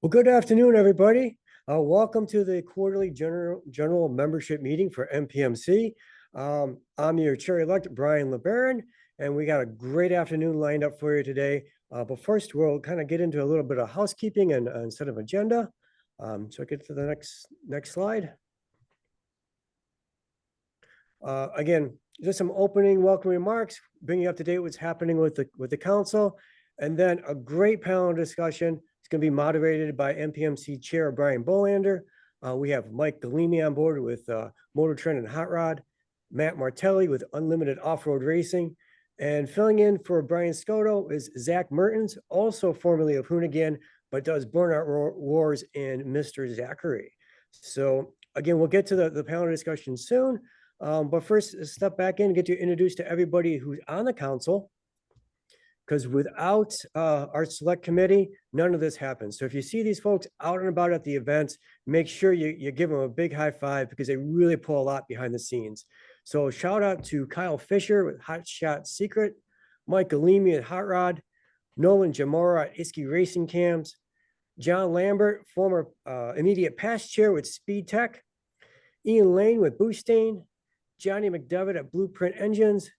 Well, good afternoon, everybody. Welcome to the quarterly general membership meeting for MPMC. I'm your chair-elect, Brian LeBaron, and we got a great afternoon lined up for you today. But first, we'll kind of get into a little bit of housekeeping and instead of agenda. So I get to the next slide. Again, just some opening welcome remarks, bringing you up to date what's happening with the council, and then a great panel discussion. It's going to be moderated by MPMC Chair Brian Bolander. We have Mike Galimi on board with MotorTrend and Hot Rod, Matt Martelli with Unlimited Off-Road Racing, and filling in for Brian Scotto is Zach Mertens, also formerly of Hoonigan, but does Burnout Wars and Mr. Zachary. So again, we'll get to the panel discussion soon. But first, step back in and get you introduced to everybody who's on the council, because without our select committee, none of this happens. So if you see these folks out and about at the events, make sure you give them a big high five because they really pull a lot behind the scenes. So shout out to Kyle Fisher with Hot Shot Secret, Mike Galimi at Hot Rod, Nolan Jamora at Iski Racing Cams, John Lambert, former immediate past chair with Speed Tech, Ian Lane with Boostain, Johnny McDevitt at Blueprint Engines,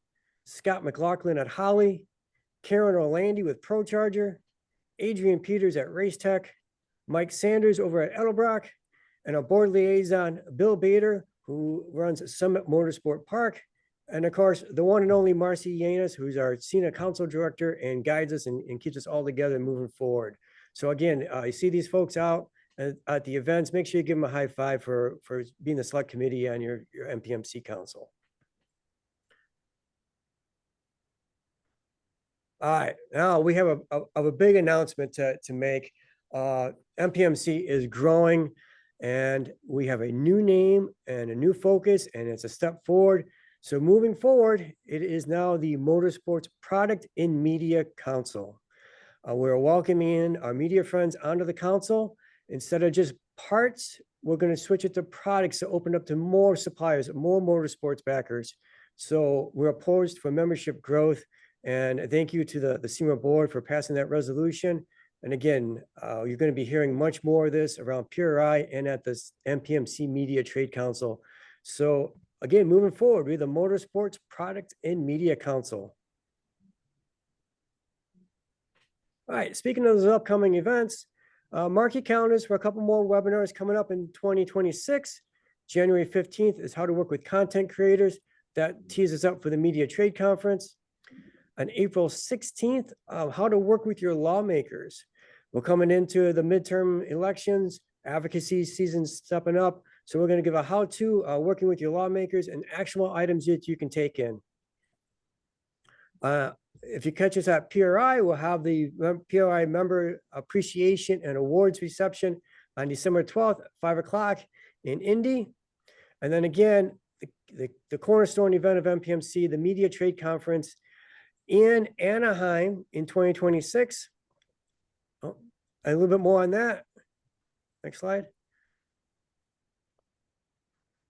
Scott McLaughlin at Holly, Karen Orlandi with ProCharger, Adrian Peters at Racetech, Mike Sanders over at Edelbrock, and our board liaison, Bill Bader, who runs Summit Motorsport Park, and of course, the one and only Marcy Yanis, who's our SEMA Council Director and guides us and keeps us all together moving forward. So again, you see these folks out at the events, make sure you give them a high five for being the select committee on your MPMC council. All right, now we have a big announcement to make. MPMC is growing and we have a new name and a new focus, and it's a step forward. So moving forward, it is now the Motorsports Product and Media Council. We're welcoming in our media friends onto the council. Instead of just parts, we're going to switch it to products to open up to more suppliers, more motorsports backers. So we're poised for membership growth. And thank you to the SEMA board for passing that resolution. And again, you're going to be hearing much more of this around PRI and at the MPMC Media Trade Council. So again, moving forward, we're the Motorsports Product and Media Council. All right, speaking of those upcoming events, mark your calendars for a couple more webinars coming up in 2026. January 15th is how to work with content creators. That tees us up for the Media Trade Conference. On April 16th, how to work with your lawmakers. We're coming into the midterm elections, advocacy season stepping up. So we're going to give a how-to working with your lawmakers and actual items that you can take in. If you catch us at PRI, we'll have the PRI Member Appreciation and Awards reception on December 12th at 5 o'clock in Indy. And then again, the cornerstone event of MPMC, the Media Trade Conference in Anaheim in 2026. Oh, a little bit more on that. Next slide.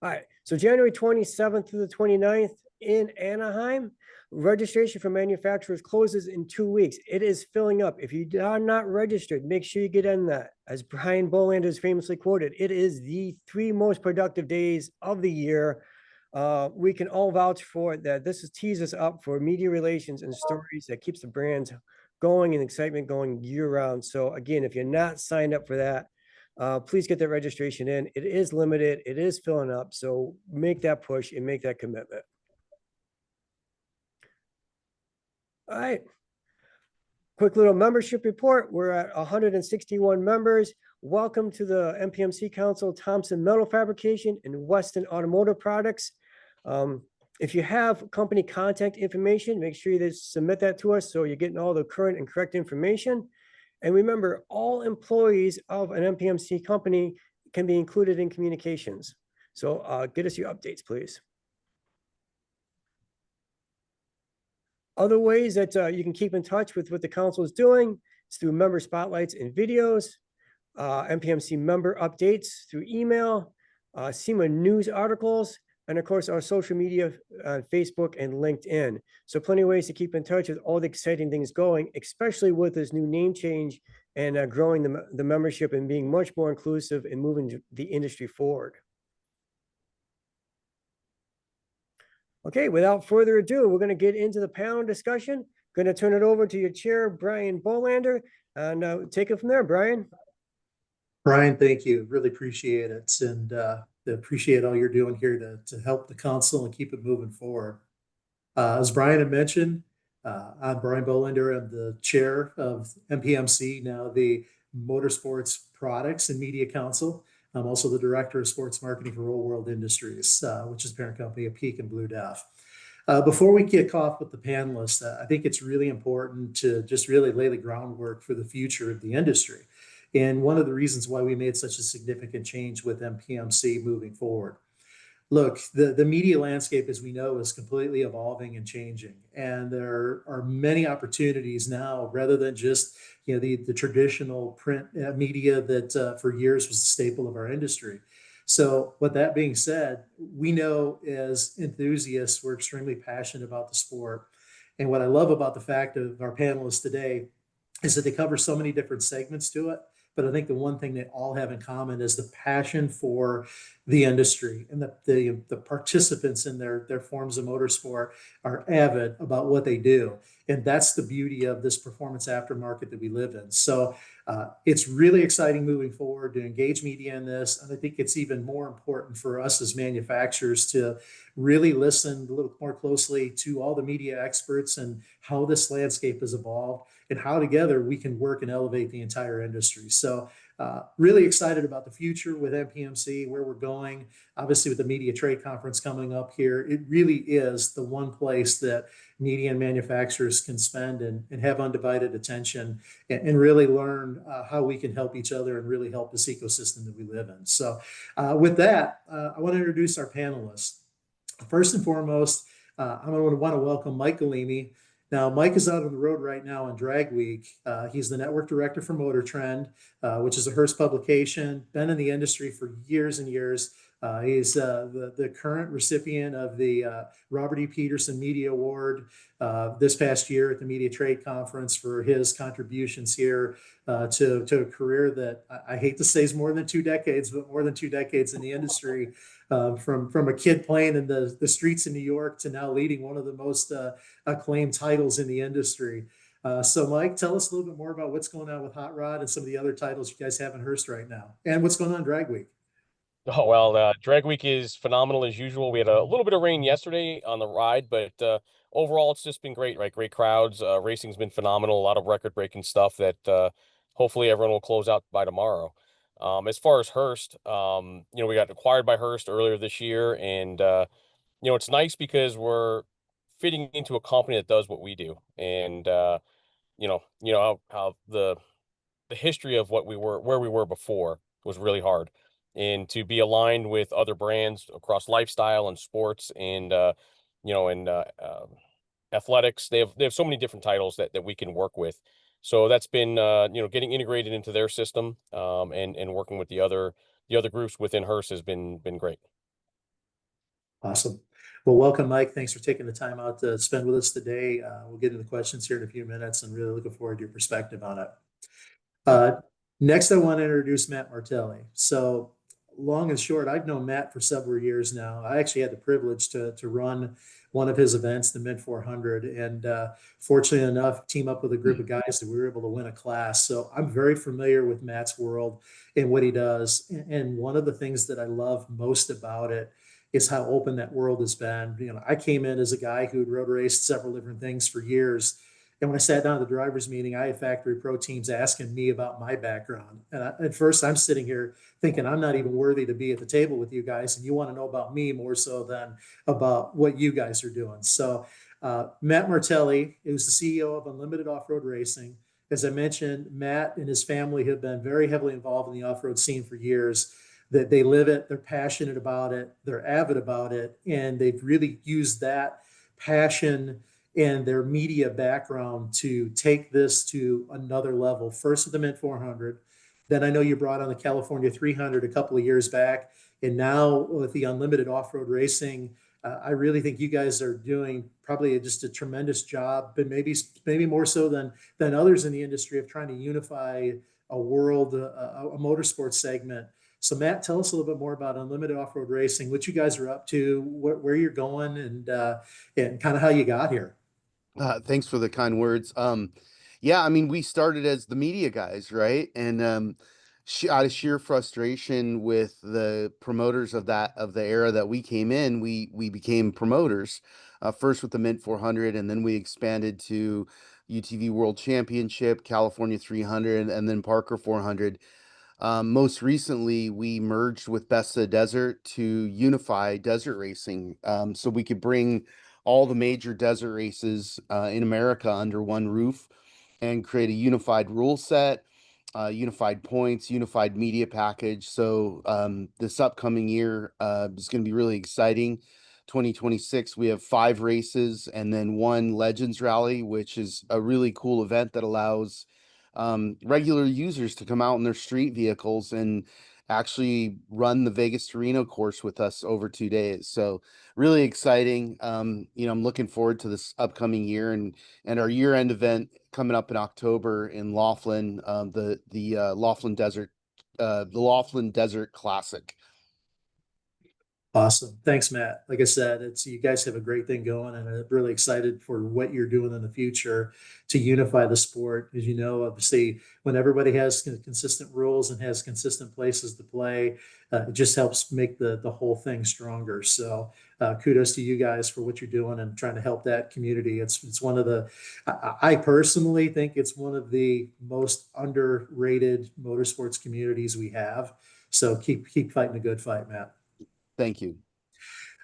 All right, so January 27th through the 29th in Anaheim. Registration for manufacturers closes in 2 weeks. It is filling up. If you are not registered, make sure you get in that. As Brian Bolander is famously quoted, it is the 3 most productive days of the year. We can all vouch for that. This tees us up for media relations and stories that keeps the brands going and excitement going year round. So again, if you're not signed up for that, please get that registration in. It is limited. It is filling up. So make that push and make that commitment. All right. Quick little membership report. We're at 161 members. Welcome to the MPMC Council, Thompson Metal Fabrication and Weston Automotive Products. If you have company contact information, make sure you submit that to us so you're getting all the current and correct information. And remember, all employees of an MPMC company can be included in communications. So get us your updates, please. Other ways that you can keep in touch with what the council is doing is through member spotlights and videos, MPMC member updates through email, SEMA news articles, and of course our social media on Facebook and LinkedIn. So plenty of ways to keep in touch with all the exciting things going, especially with this new name change and growing the membership and being much more inclusive and moving the industry forward. Okay, without further ado, we're going to get into the panel discussion. Going to turn it over to your chair, Brian Bolander, and take it from there, Brian. Brian, thank you. Really appreciate it, and appreciate all you're doing here to help the council and keep it moving forward. As Brian had mentioned, I'm Brian Bolander. I'm the chair of MPMC, now the Motorsports Products and Media Council. I'm also the director of sports marketing for Roll World Industries, which is parent company of Peak and Blue Def. Before we kick off with the panelists, I think it's really important to just really lay the groundwork for the future of the industry. And one of the reasons why we made such a significant change with MPMC moving forward. Look, the media landscape, as we know, is completely evolving and changing. And there are many opportunities now, rather than just the traditional print media that for years was the staple of our industry. So with that being said, we know as enthusiasts, we're extremely passionate about the sport. And what I love about the fact of our panelists today is that they cover so many different segments to it. But I think the one thing they all have in common is the passion for the industry, and the participants in their forms of motorsport are avid about what they do. And that's the beauty of this performance aftermarket that we live in. So it's really exciting moving forward to engage media in this. And I think it's even more important for us as manufacturers to really listen a little more closely to all the media experts and how this landscape has evolved and how together we can work and elevate the entire industry. So really excited about the future with MPMC, where we're going. Obviously, with the Media Trade Conference coming up here, it really is the one place that media and manufacturers can spend and have undivided attention and really learn how we can help each other and really help this ecosystem that we live in. So with that, I want to introduce our panelists. First and foremost, I'm going to want to welcome Mike Galimi. Now, Mike is out on the road right now on Drag Week. He's the network director for MotorTrend, which is a Hearst publication, been in the industry for years and years. He's the current recipient of the Robert E. Peterson Media Award this past year at the Media Trade Conference for his contributions here to a career that I hate to say is more than 2 decades, but more than 2 decades in the industry. From a kid playing in the streets in New York to now leading one of the most acclaimed titles in the industry. So Mike, tell us a little bit more about what's going on with Hot Rod and some of the other titles you guys have in Hearst right now, and what's going on Drag Week. Oh, well, Drag Week is phenomenal as usual. We had a little bit of rain yesterday on the ride, but overall it's just been great, right? Great crowds. Racing's been phenomenal. A lot of record-breaking stuff that hopefully everyone will close out by tomorrow. As far as Hearst, we got acquired by Hearst earlier this year, and it's nice because we're fitting into a company that does what we do, and how the history of where we were before was really hard, and to be aligned with other brands across lifestyle and sports and athletics. They have so many different titles that we can work with. So that's been getting integrated into their system, and working with the other groups within Hearst has been great. Awesome. Well, welcome, Mike. Thanks for taking the time out to spend with us today. We'll get into the questions here in a few minutes, and really looking forward to your perspective on it. Next, I want to introduce Matt Martelli. So long and short, I've known Matt for several years now. I actually had the privilege to run one of his events, the Mid 400, and fortunately enough, team up with a group of guys that we were able to win a class. So I'm very familiar with Matt's world and what he does. And one of the things that I love most about it is how open that world has been. I came in as a guy who'd road raced several different things for years. And when I sat down at the driver's meeting, I had factory pro teams asking me about my background. And at first, I'm sitting here thinking I'm not even worthy to be at the table with you guys. And you want to know about me more so than about what you guys are doing. So Matt Martelli is the CEO of Unlimited Off-Road Racing. As I mentioned, Matt and his family have been very heavily involved in the off-road scene for years. That they live it, they're passionate about it, they're avid about it, and they've really used that passion and their media background to take this to another level. First with the Mint 400, then I know you brought on the California 300 a couple of years back, and now with the Unlimited Off-Road Racing, I really think you guys are doing probably just a tremendous job, but maybe more so than others in the industry, of trying to unify a world, a motorsports segment. So Matt, tell us a little bit more about Unlimited Off-Road Racing, what you guys are up to, where you're going, and kind of how you got here. Thanks for the kind words. Yeah, I mean, we started as the media guys, right? And out of sheer frustration with the promoters of the era that we came in, we became promoters. First with the Mint 400, and then we expanded to UTV World Championship, California 300, and then Parker 400. Most recently, we merged with Best of the Desert to unify desert racing, so we could bring all the major desert races in America under one roof and create a unified rule set, unified points, unified media package. So this upcoming year is going to be really exciting. 2026, we have 5 races and then 1 Legends Rally, which is a really cool event that allows regular users to come out in their street vehicles and actually run the Vegas to Reno course with us over 2 days. So really exciting. I'm looking forward to this upcoming year and our year-end event coming up in October in Laughlin, the Laughlin Desert Classic. Awesome. Thanks, Matt. Like I said, you guys have a great thing going, and I'm really excited for what you're doing in the future to unify the sport. As you know, obviously, when everybody has consistent rules and has consistent places to play, it just helps make the whole thing stronger. So kudos to you guys for what you're doing and trying to help that community. It's one of the, I personally think it's one of the most underrated motorsports communities we have. So keep fighting a good fight, Matt. Thank you.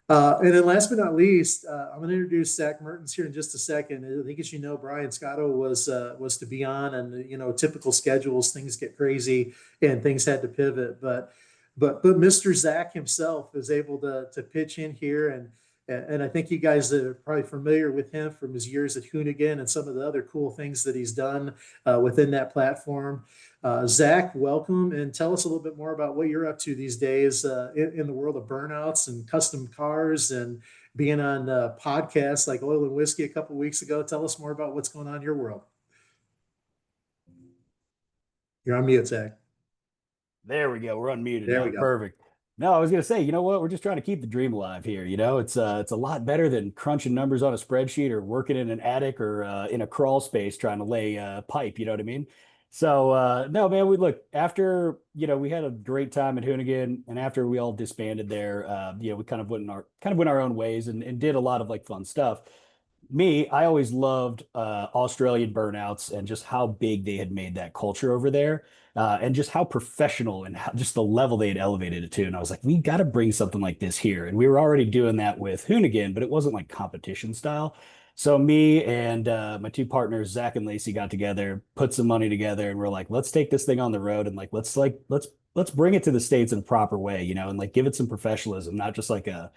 And then last but not least, I'm going to introduce Zach Mertens here in just a second. I think, as you know, Brian Scotto was to be on, and typical schedules, things get crazy and things had to pivot. But Mr. Zach himself is able to pitch in here, and I think you guys are probably familiar with him from his years at Hoonigan and some of the other cool things that he's done within that platform. Zach, welcome, and tell us a little bit more about what you're up to these days in the world of burnouts and custom cars and being on podcasts like Oil and Whiskey a couple of weeks ago. Tell us more about what's going on in your world. You're on mute, Zach. There we go. We're unmuted. There now. we go. Perfect. No, I was gonna say, you know what? We're just trying to keep the dream alive here. It's a lot better than crunching numbers on a spreadsheet or working in an attic or in a crawl space trying to lay pipe. You know what I mean? So no, man. We look after we had a great time at Hoonigan, and after we all disbanded there, we kind of went our own ways and did a lot of like fun stuff. I always loved Australian burnouts and just how big they had made that culture over there, and just how professional and just the level they had elevated it to. And I was like, we got to bring something like this here. And we were already doing that with Hoonigan, but it wasn't like competition style. So me and my 2 partners, Zach and Lacey, got together, put some money together, and we're like, let's take this thing on the road and let's bring it to the States in a proper way, and like give it some professionalism, not just like a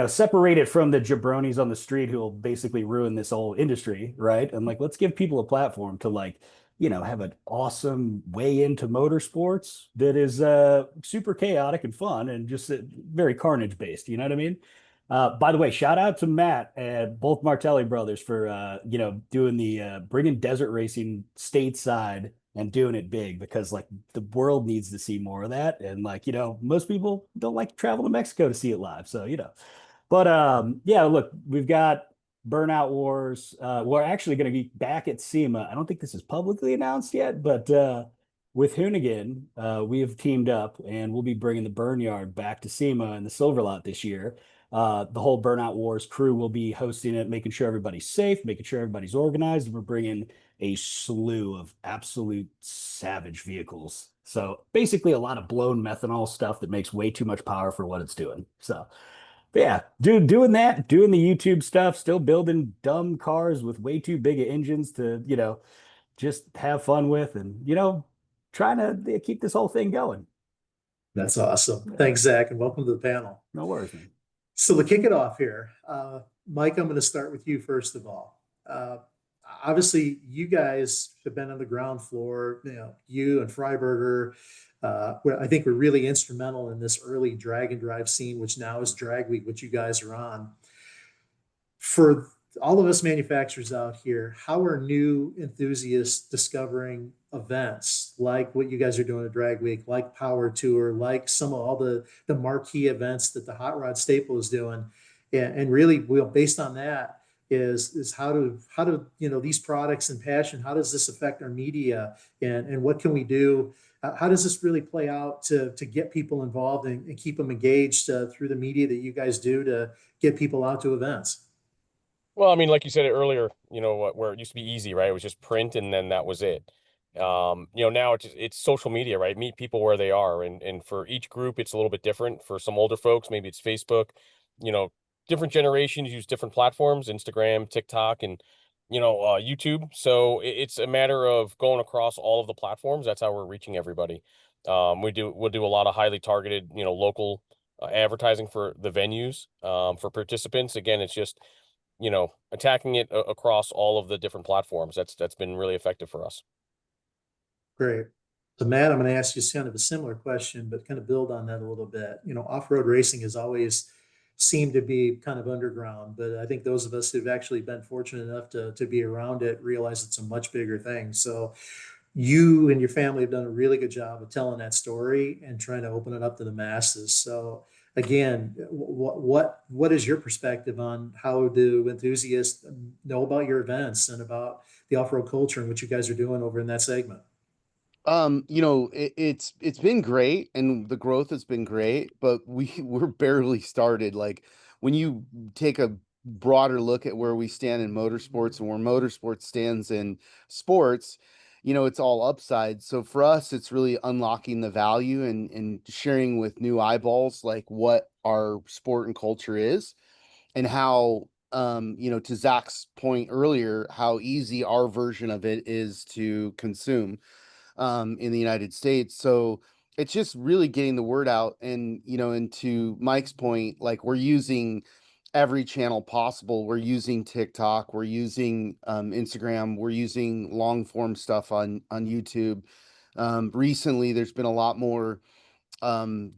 separate it from the jabronis on the street who will basically ruin this whole industry, right? And like, let's give people a platform to like, have an awesome way into motorsports that is super chaotic and fun and just very carnage based. You know what I mean? By the way, shout out to Matt and both Martelli brothers for doing the bringing desert racing stateside and doing it big, because like the world needs to see more of that. And like, most people don't like to travel to Mexico to see it live. So, but yeah, look, we've got Burnout Wars. We're actually going to be back at SEMA. I don't think this is publicly announced yet, but with Hoonigan, we have teamed up and we'll be bringing the Burnyard back to SEMA and the Silver Lot this year. The whole Burnout Wars crew will be hosting it, making sure everybody's safe, making sure everybody's organized. We're bringing a slew of absolute savage vehicles. So basically a lot of blown methanol stuff that makes way too much power for what it's doing. So but yeah, dude, doing the YouTube stuff, still building dumb cars with way too big of engines to, just have fun with, and, trying to keep this whole thing going. That's awesome. Thanks, Zach, and welcome to the panel. No worries, man. So to kick it off here, Mike, I'm going to start with you first of all. Obviously, you guys have been on the ground floor. You and Freiberger, I think, were really instrumental in this early drag and drive scene, which now is Drag Week, which you guys are on. For all of us manufacturers out here, how are new enthusiasts discovering events like what you guys are doing at Drag Week, like Power Tour, like some of all the marquee events that the Hot Rod Staple is doing? And really, based on that, is how do these products and passion, how does this affect our media, and what can we do? How does this really play out to get people involved and keep them engaged through the media that you guys do to get people out to events? Well, I mean, like you said it earlier, where it used to be easy, right? It was just print and then that was it. Now it's social media, right? Meet people where they are. And for each group, it's a little bit different. For some older folks, maybe it's Facebook. You know, different generations use different platforms, Instagram, TikTok, and YouTube. So it's a matter of going across all of the platforms. That's how we're reaching everybody. We'll do a lot of highly targeted, local advertising for the venues. For participants, again, it's just attacking it across all of the different platforms. That's been really effective for us. Great. So Matt, I'm going to ask you kind of a similar question, but kind of build on that a little bit. Off-road racing has always seemed to be kind of underground, but I think those of us who've actually been fortunate enough to be around it realize it's a much bigger thing. So you and your family have done a really good job of telling that story and trying to open it up to the masses. So again, what is your perspective on how do enthusiasts know about your events and about the off-road culture and what you guys are doing over in that segment? It's been great and the growth has been great, but we're barely started. Like when you take a broader look at where we stand in motorsports and where motorsports stands in sports, it's all upside. So for us, it's really unlocking the value and sharing with new eyeballs like what our sport and culture is and how to Zach's point earlier, how easy our version of it is to consume in the United States. So it's just really getting the word out. And to Mike's point, like we're using every channel possible. We're using TikTok, we're using Instagram, we're using long form stuff on YouTube. Recently, there's been a lot more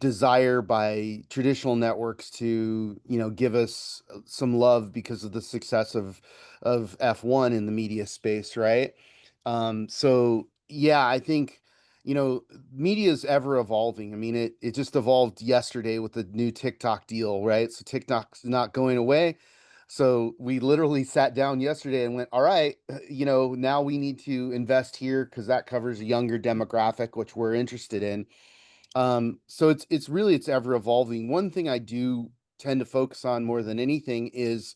desire by traditional networks to give us some love because of the success of F1 in the media space, right? So yeah, I think media is ever evolving. I mean, it just evolved yesterday with the new TikTok deal, right? So TikTok's not going away. So we literally sat down yesterday and went, all right, now we need to invest here because that covers a younger demographic, which we're interested in. So it's ever evolving. One thing I do tend to focus on more than anything is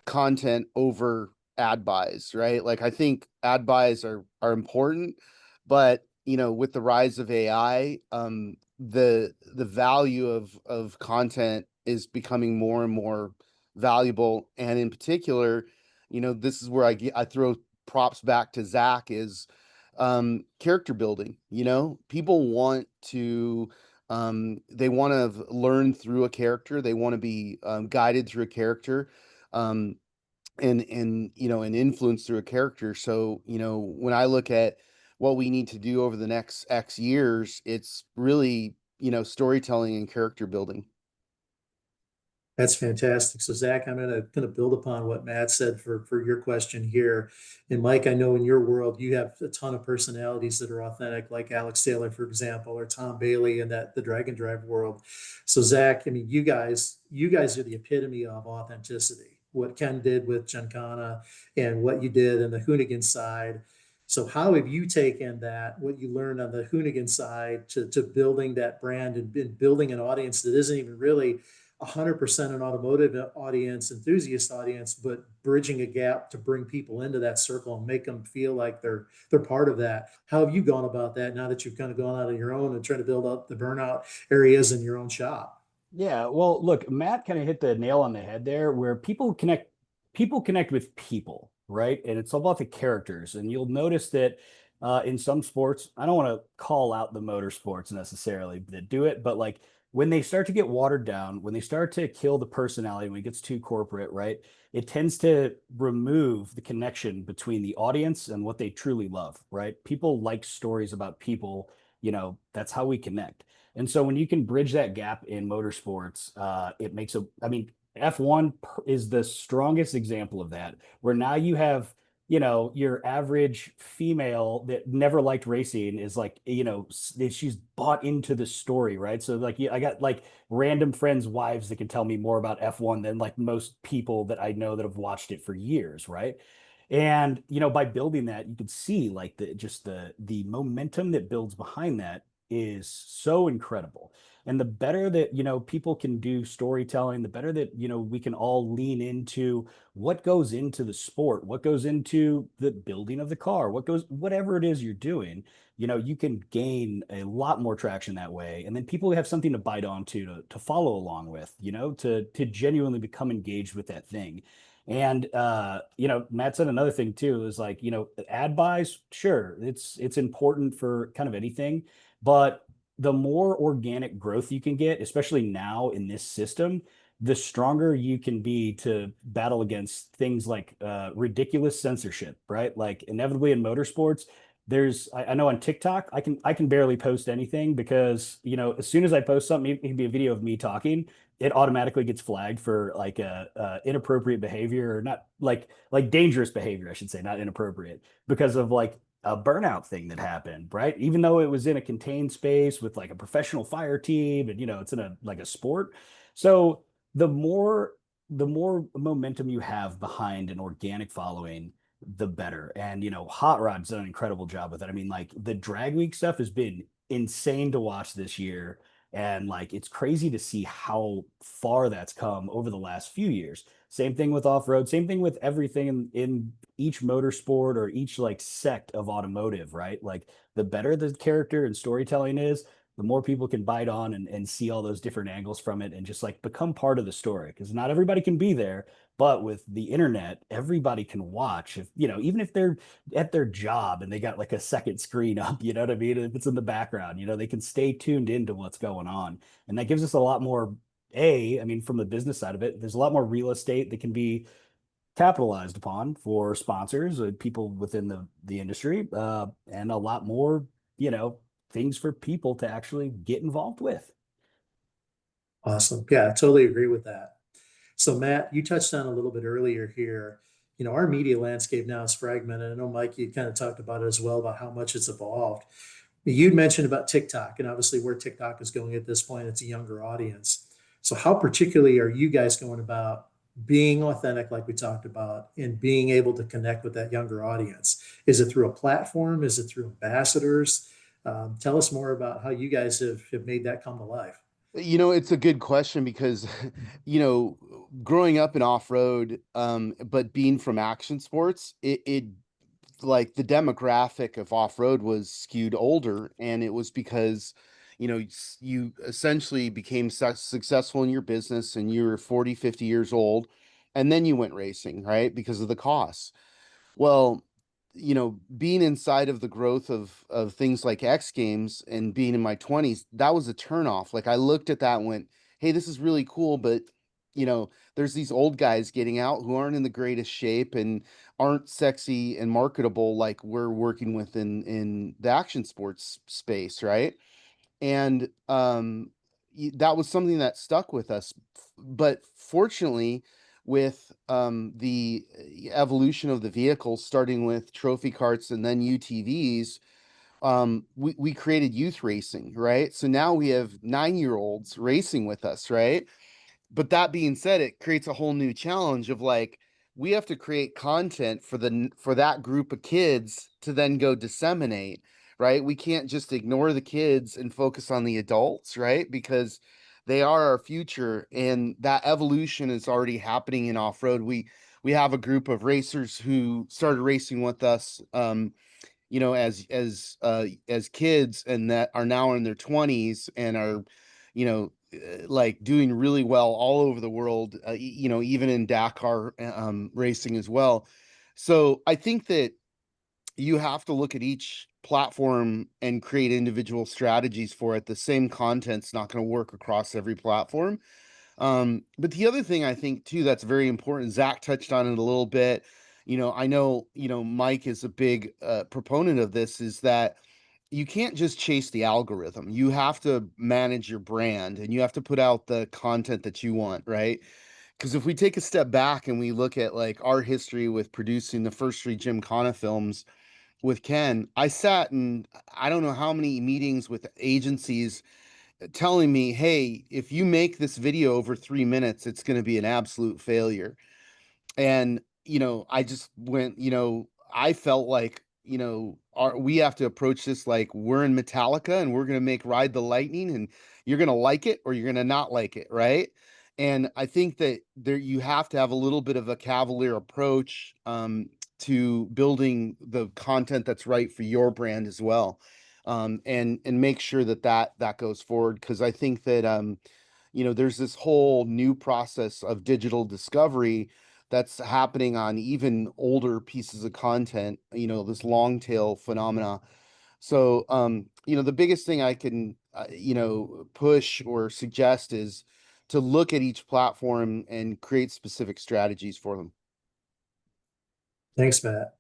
content over ad buys, right? Like I think ad buys are important, but with the rise of AI, the value of content is becoming more and more valuable. And in particular, this is where I throw props back to Zach is character building. People want to they want to learn through a character, they want to be guided through a character. And influence through a character. So when I look at what we need to do over the next X years, it's really storytelling and character building. That's fantastic. So Zach, I'm going to kind of build upon what Matt said for your question here. And Mike, I know in your world, you have a ton of personalities that are authentic, like Alex Taylor, for example, or Tom Bailey in the Dragon Drive world. So Zach, I mean, you guys are the epitome of authenticity. What Ken did with Giancana and what you did in the Hoonigan side. So how have you taken that, what you learned on the Hoonigan side to building that brand and building an audience that isn't even really 100% an automotive audience, enthusiast audience, but bridging a gap to bring people into that circle and make them feel like they're part of that. How have you gone about that now that you've kind of gone out on your own and trying to build up the burnout areas in your own shop? Yeah, well, look, Matt kind of hit the nail on the head there where people connect with people, right? And it's all about the characters. And you'll notice that in some sports, I don't want to call out the motorsports necessarily that do it, but like when they start to get watered down, when they start to kill the personality, when it gets too corporate, right? It tends to remove the connection between the audience and what they truly love, right? People like stories about people, that's how we connect. And so when you can bridge that gap in motorsports, it makes I mean, F1 is the strongest example of that, where now you have, you know, your average female that never liked racing is like, you know, she's bought into the story, right? So like, I got like random friends' wives that can tell me more about F1 than like most people that I know that have watched it for years, right? And you know, by building that, you can see like the momentum that builds behind that is so incredible. And the better that, you know, people can do storytelling, the better that, you know, we can all lean into what goes into the sport, what goes into the building of the car, whatever it is you're doing, you know, you can gain a lot more traction that way. And then people have something to bite onto to follow along with, you know, to genuinely become engaged with that thing. And you know, Matt said another thing too, is like, you know, ad buys, sure, it's important for kind of anything, but the more organic growth you can get, especially now in this system, the stronger you can be to battle against things like ridiculous censorship, right? Like inevitably in motorsports, I know on TikTok, I can barely post anything because, you know, as soon as I post something, it can be a video of me talking, it automatically gets flagged for like a inappropriate behavior, or not like dangerous behavior, I should say, not inappropriate, because of like a burnout thing that happened, right? Even though it was in a contained space with like a professional fire team, and you know, it's in a like a sport. So the more momentum you have behind an organic following, the better. And you know, Hot Rod's done an incredible job with it. I mean, like the drag week stuff has been insane to watch this year. And like it's crazy to see how far that's come over the last few years. Same thing with off-road, same thing with everything in each motorsport or each like sect of automotive, right? Like the better the character and storytelling is, the more people can bite on and see all those different angles from it and just like become part of the story. Because not everybody can be there, but with the internet, everybody can watch. If you know, even if they're at their job and they got like a second screen up, you know what I mean? If it's in the background, you know, they can stay tuned into what's going on. And that gives us a lot more, I mean, from the business side of it, there's a lot more real estate that can be capitalized upon for sponsors, people within the industry, and a lot more, you know, things for people to actually get involved with. Awesome. Yeah, I totally agree with that. So Matt, you touched on a little bit earlier here, you know, our media landscape now is fragmented. I know Mike, you kind of talked about it as well, about how much it's evolved. You mentioned about TikTok and obviously where TikTok is going at this point, it's a younger audience. So how particularly are you guys going about being authentic, like we talked about, and being able to connect with that younger audience? Is it through a platform? Is it through ambassadors? Tell us more about how you guys have made that come to life. You know, it's a good question because, you know, growing up in off-road, but being from action sports, it like the demographic of off-road was skewed older, and it was because, you know, you essentially became successful in your business and you were 40, 50 years old, and then you went racing, right? Because of the costs. Well, you know, being inside of the growth of things like X Games and being in my 20s, that was a turnoff. Like I looked at that and went, "Hey, this is really cool, but you know, there's these old guys getting out who aren't in the greatest shape and aren't sexy and marketable like we're working with in the action sports space, right?" And that was something that stuck with us. But fortunately, with the evolution of the vehicles, starting with trophy carts and then UTVs, we created youth racing, right? So now we have 9-year-olds racing with us, right? But that being said, it creates a whole new challenge of like, we have to create content for that group of kids to then go disseminate, right? We can't just ignore the kids and focus on the adults, right? Because they are our future, and that evolution is already happening in off-road. We have a group of racers who started racing with us, you know, as kids, and that are now in their 20s and are, you know, like doing really well all over the world, you know, even in Dakar racing as well. So I think that you have to look at each platform and create individual strategies for it. The same content's not going to work across every platform. But the other thing I think too that's very important, Zach touched on it a little bit. You know, I know, you know, Mike is a big proponent of this, is that you can't just chase the algorithm. You have to manage your brand and you have to put out the content that you want, right? Because if we take a step back and we look at like our history with producing the first 3 Gymkhana films with Ken, I sat in I don't know how many meetings with agencies telling me, hey, if you make this video over 3 minutes, it's going to be an absolute failure. And, I just went, I felt like, we have to approach this like we're in Metallica and we're going to make Ride the Lightning, and you're going to like it or you're going to not like it. Right. And I think that you have to have a little bit of a cavalier approach, to building the content that's right for your brand as well. And make sure that goes forward. Cause I think that, there's this whole new process of digital discovery that's happening on even older pieces of content, this long tail phenomena. So, the biggest thing I can, push or suggest is to look at each platform and create specific strategies for them. Thanks, Matt.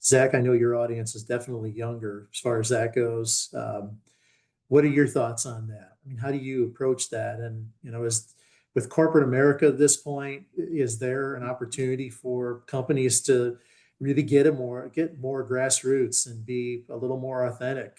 Zach, I know your audience is definitely younger as far as that goes. What are your thoughts on that? I mean, how do you approach that? And, is with corporate America at this point, is there an opportunity for companies to really get more grassroots and be a little more authentic,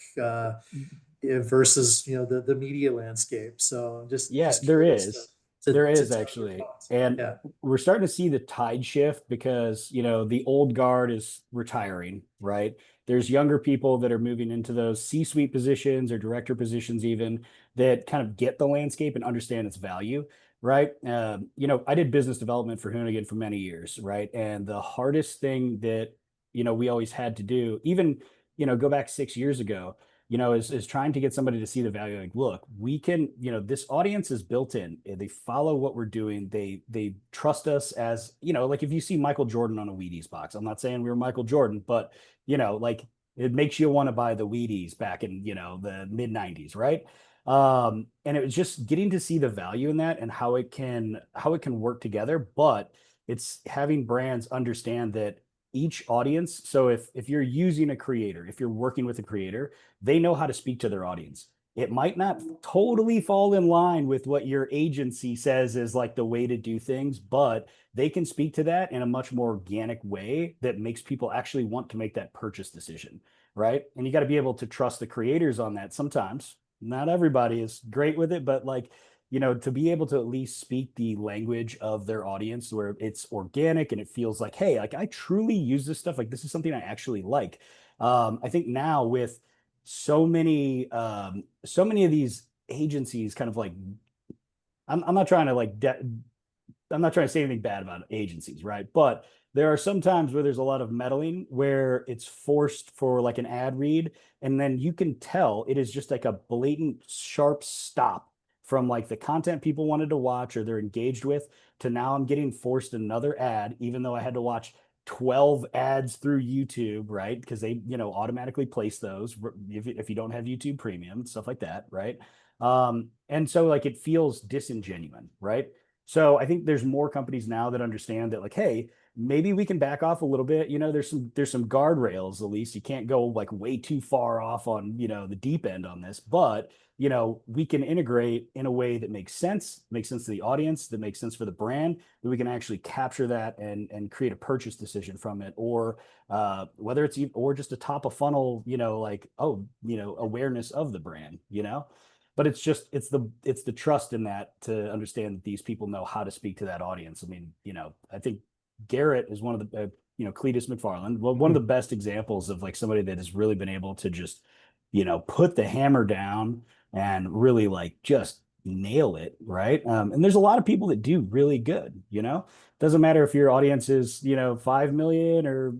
versus, the media landscape? So Yeah, just there curious is. to There is tell your actually. thoughts. And Yeah. we're starting to see the tide shift because, the old guard is retiring, right? There's younger people that are moving into those C-suite positions or director positions even, that kind of get the landscape and understand its value, right? I did business development for Hoonigan for many years, right? And the hardest thing that, we always had to do, even, go back 6 years ago, is trying to get somebody to see the value. Like, look, we can, this audience is built in. They follow what we're doing. They trust us as, like if you see Michael Jordan on a Wheaties box, I'm not saying we were Michael Jordan, but like it makes you want to buy the Wheaties back in, the mid 90s, right? And it was just getting to see the value in that and how it can work together. But it's having brands understand that each audience. So if you're using a creator, if you're working with a creator, they know how to speak to their audience. It might not totally fall in line with what your agency says is like the way to do things, but they can speak to that in a much more organic way that makes people actually want to make that purchase decision, right? And you got to be able to trust the creators on that. Sometimes not everybody is great with it, but like, to be able to at least speak the language of their audience where it's organic and it feels like, hey, like I truly use this stuff. Like this is something I actually like. I think now with so many of these agencies kind of like, I'm not trying to I'm not trying to say anything bad about agencies, right? But there are some times where there's a lot of meddling where it's forced for like an ad read, and then you can tell it is just like a blatant, sharp stop from like the content people wanted to watch or they're engaged with to now I'm getting forced another ad, even though I had to watch 12 ads through YouTube, right? Because they, automatically place those if you don't have YouTube Premium, stuff like that, right? And so like it feels disingenuous, right? So I think there's more companies now that understand that like, hey, maybe we can back off a little bit. There's some guardrails at least. You can't go like way too far off on, the deep end on this, but we can integrate in a way that makes sense to the audience, that makes sense for the brand, that we can actually capture that and create a purchase decision from it, or whether it's or just a top of funnel, like, awareness of the brand, but it's the trust in that to understand that these people know how to speak to that audience. I mean, I think Garrett is one of the, Cletus McFarland, well, one of the best examples of like somebody that has really been able to just, put the hammer down and really like just nail it. Right. And there's a lot of people that do really good, doesn't matter if your audience is, 5 million or,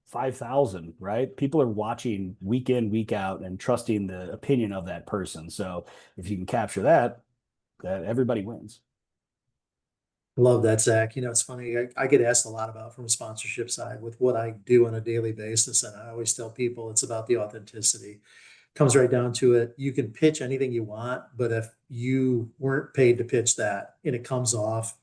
5,000, right? People are watching week in, week out and trusting the opinion of that person. So if you can capture that everybody wins. Love that, Zach. It's funny. I get asked a lot about from a sponsorship side with what I do on a daily basis. And I always tell people it's about the authenticity. Comes right down to it. You can pitch anything you want, but if you weren't paid to pitch that and it comes off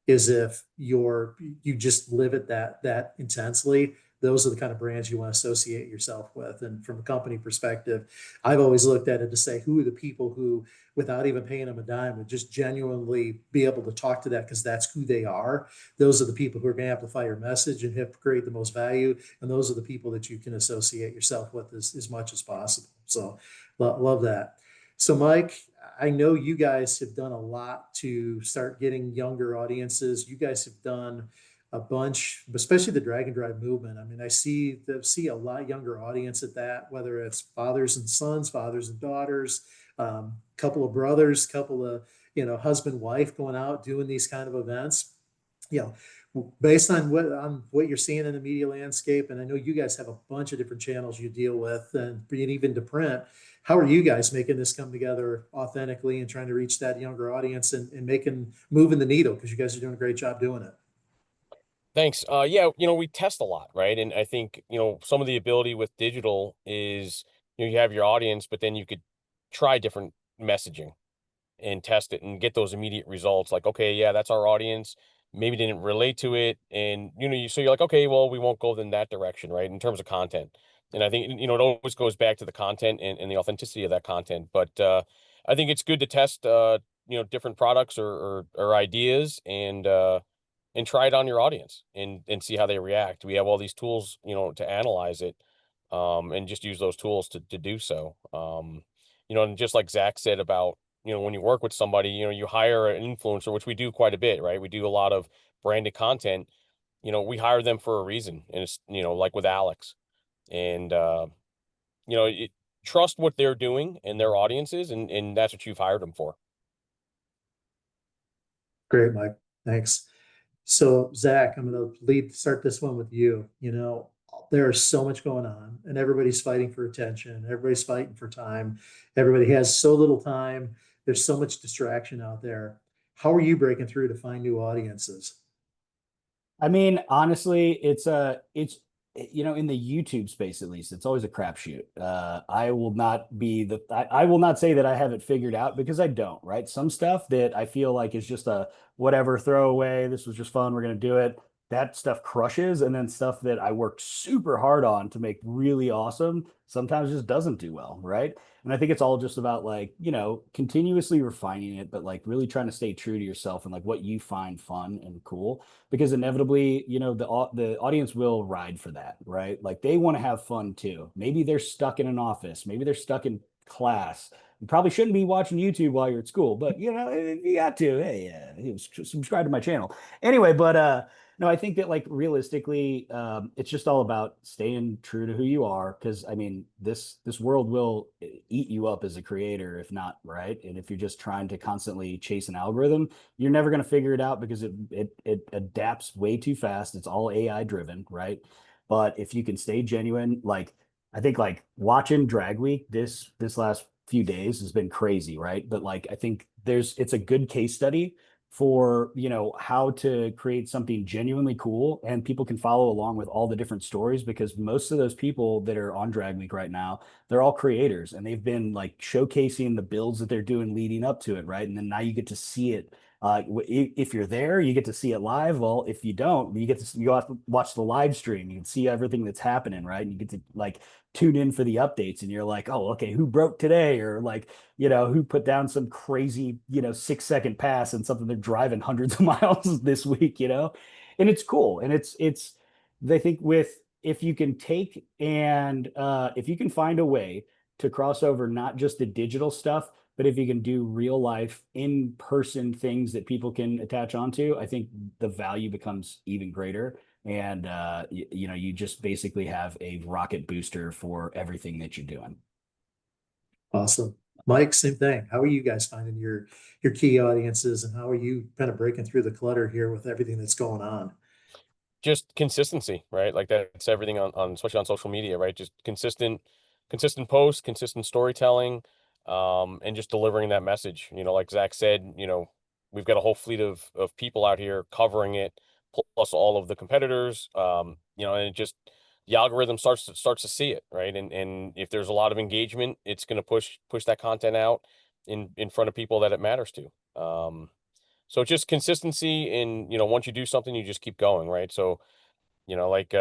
as if you just live it that intensely, those are the kind of brands you want to associate yourself with. And from a company perspective, I've always looked at it to say, who are the people who, without even paying them a dime, would just genuinely be able to talk to that because that's who they are. Those are the people who are going to amplify your message and have create the most value. And those are the people that you can associate yourself with as much as possible. So love that. So Mike, I know you guys have done a lot to start getting younger audiences. You guys have done a bunch, especially the drag and drive movement. I mean, I see a lot younger audience at that, whether it's fathers and sons, fathers and daughters, couple of brothers, couple of, husband, wife going out doing these kind of events. Based on what you're seeing in the media landscape, and I know you guys have a bunch of different channels you deal with, and being even to print. How are you guys making this come together authentically and trying to reach that younger audience and moving the needle? Because you guys are doing a great job doing it. Thanks. Yeah, we test a lot, right? And I think, some of the ability with digital is, you have your audience, but then you could try different messaging and test it and get those immediate results. Like, okay, yeah, that's our audience. Maybe didn't relate to it. And, so you're like, okay, well, we won't go in that direction, right? In terms of content. And I think, it always goes back to the content and the authenticity of that content. But I think it's good to test, different products or ideas and try it on your audience and see how they react. We have all these tools, to analyze it, and just use those tools to do so. And just like Zach said about, when you work with somebody, you hire an influencer, which we do quite a bit, right? We do a lot of branded content. We hire them for a reason, and it's, like with Alex, and it, trust what they're doing and their audiences, and that's what you've hired them for. Great, Mike. Thanks. So Zach, I'm going to start this one with you. There's so much going on and everybody's fighting for attention. Everybody's fighting for time. Everybody has so little time. There's so much distraction out there. How are you breaking through to find new audiences? I mean, honestly, it's in the YouTube space at least, it's always a crapshoot. I will not be I will not say that I have it figured out because I don't, right? Some stuff that I feel like is just a whatever throwaway. This was just fun. We're gonna do it. That stuff crushes, and then stuff that I worked super hard on to make really awesome sometimes just doesn't do well, right? And I think it's all just about like, continuously refining it, but like really trying to stay true to yourself and like what you find fun and cool, because inevitably, the audience will ride for that, right? Like they want to have fun too. Maybe they're stuck in an office, maybe they're stuck in class. You probably shouldn't be watching YouTube while you're at school, but you got to. Hey, subscribe to my channel anyway. But no, I think that like realistically, it's just all about staying true to who you are. Because I mean, this world will eat you up as a creator if not, right? And if you're just trying to constantly chase an algorithm, you're never going to figure it out because it adapts way too fast. It's all AI driven, right? But if you can stay genuine, like I think like watching Drag Week this last few days has been crazy, right? But like I think it's a good case study for how to create something genuinely cool and people can follow along with all the different stories, because most of those people that are on Drag Week right now, they're all creators and they've been like showcasing the builds that they're doing leading up to it, right? And then now you get to see it. If you're there, you get to see it live. Well, if you don't, you have to watch the live stream. You can see everything that's happening, right? And you get to like tune in for the updates, and you're like, oh, okay, who broke today, or like, who put down some crazy, 6-second pass and something they're driving hundreds of miles this week, and it's cool, and it's. They think with if you can take and if you can find a way to cross over not just the digital stuff, but if you can do real life in person things that people can attach onto, I think the value becomes even greater. And you just basically have a rocket booster for everything that you're doing. Awesome. Mike, same thing. How are you guys finding your key audiences, and how are you kind of breaking through the clutter here with everything that's going on? Just consistency, right? Like that's everything on especially on social media, right? Just consistent posts, consistent storytelling, and just delivering that message. Like Zach said, we've got a whole fleet of people out here covering it, plus all of the competitors. And it just the algorithm starts to see it, right? And if there's a lot of engagement, it's going to push that content out in front of people that it matters to. So just consistency, and once you do something, you just keep going, right? So like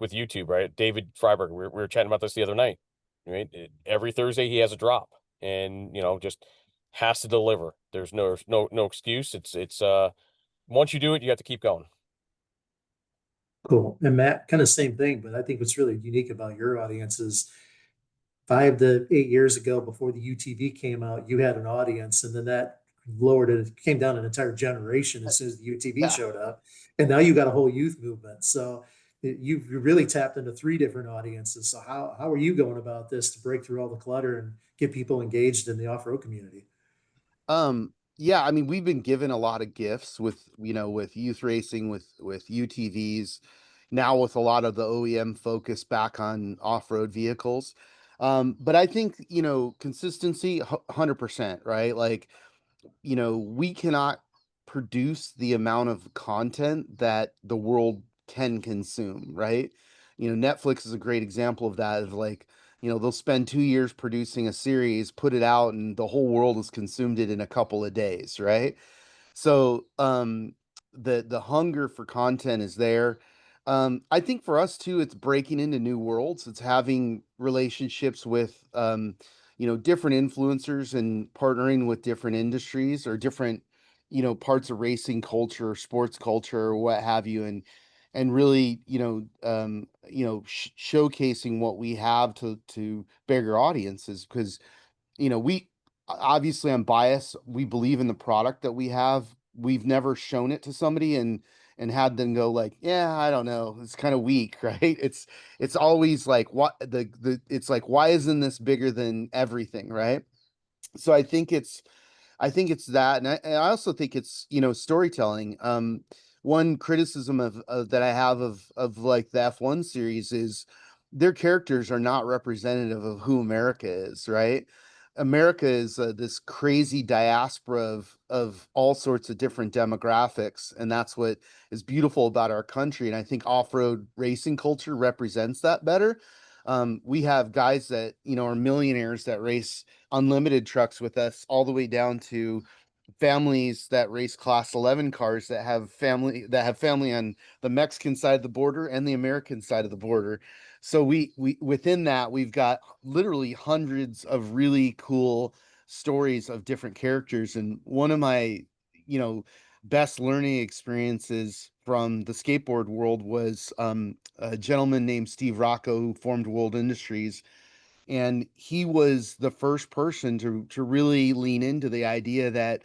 with YouTube, right? David Freiberg, we were chatting about this the other night, right? Every Thursday he has a drop, and just has to deliver. There's no excuse. It's once you do it, you have to keep going. Cool. And Matt, kind of same thing, but I think what's really unique about your audience is 5 to 8 years ago, before the UTV came out, you had an audience, and then that lowered it, came down an entire generation as soon as the UTV Yeah. showed up. And now you got a whole youth movement. So you've really tapped into three different audiences. So how are you going about this to break through all the clutter and get people engaged in the off-road community? Yeah, I mean, we've been given a lot of gifts with, with youth racing, with UTVs, now with a lot of the OEM focus back on off-road vehicles. But I think, consistency, 100%, right? Like, we cannot produce the amount of content that the world can consume, right? Netflix is a great example of that, of like, they'll spend 2 years producing a series, put it out, and the whole world has consumed it in a couple of days, right? So the hunger for content is there. I think for us too, it's breaking into new worlds. It's having relationships with different influencers and partnering with different industries or different parts of racing culture, sports culture, or what have you, and really showcasing what we have to bigger audiences, because we obviously, I'm biased. We believe in the product that we have. We've never shown it to somebody and had them go like, yeah, I don't know, it's kind of weak, right? It's always like, what it's like, why isn't this bigger than everything, right? So I think it's that, and I also think it's storytelling. One criticism of that I have of like the F1 series is their characters are not representative of who America is, right? America is this crazy diaspora of all sorts of different demographics, and that's what is beautiful about our country. And I think off-road racing culture represents that better. We have guys that are millionaires that race unlimited trucks with us, all the way down to families that race class 11 cars that have family on the Mexican side of the border and the American side of the border. So we within that, we've got literally hundreds of really cool stories of different characters. And one of my best learning experiences from the skateboard world was a gentleman named Steve Rocco, who formed World Industries, and he was the first person to really lean into the idea that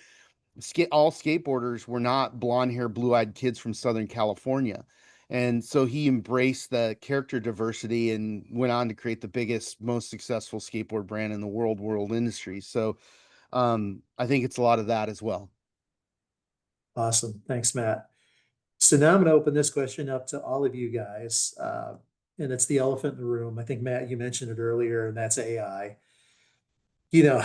all skateboarders were not blonde hair, blue eyed kids from Southern California. And so he embraced the character diversity and went on to create the biggest, most successful skateboard brand in the world, World Industries. So I think it's a lot of that as well. Awesome. Thanks, Matt. So now I'm going to open this question up to all of you guys. And it's the elephant in the room. I think, Matt, you mentioned it earlier, and that's AI. You know,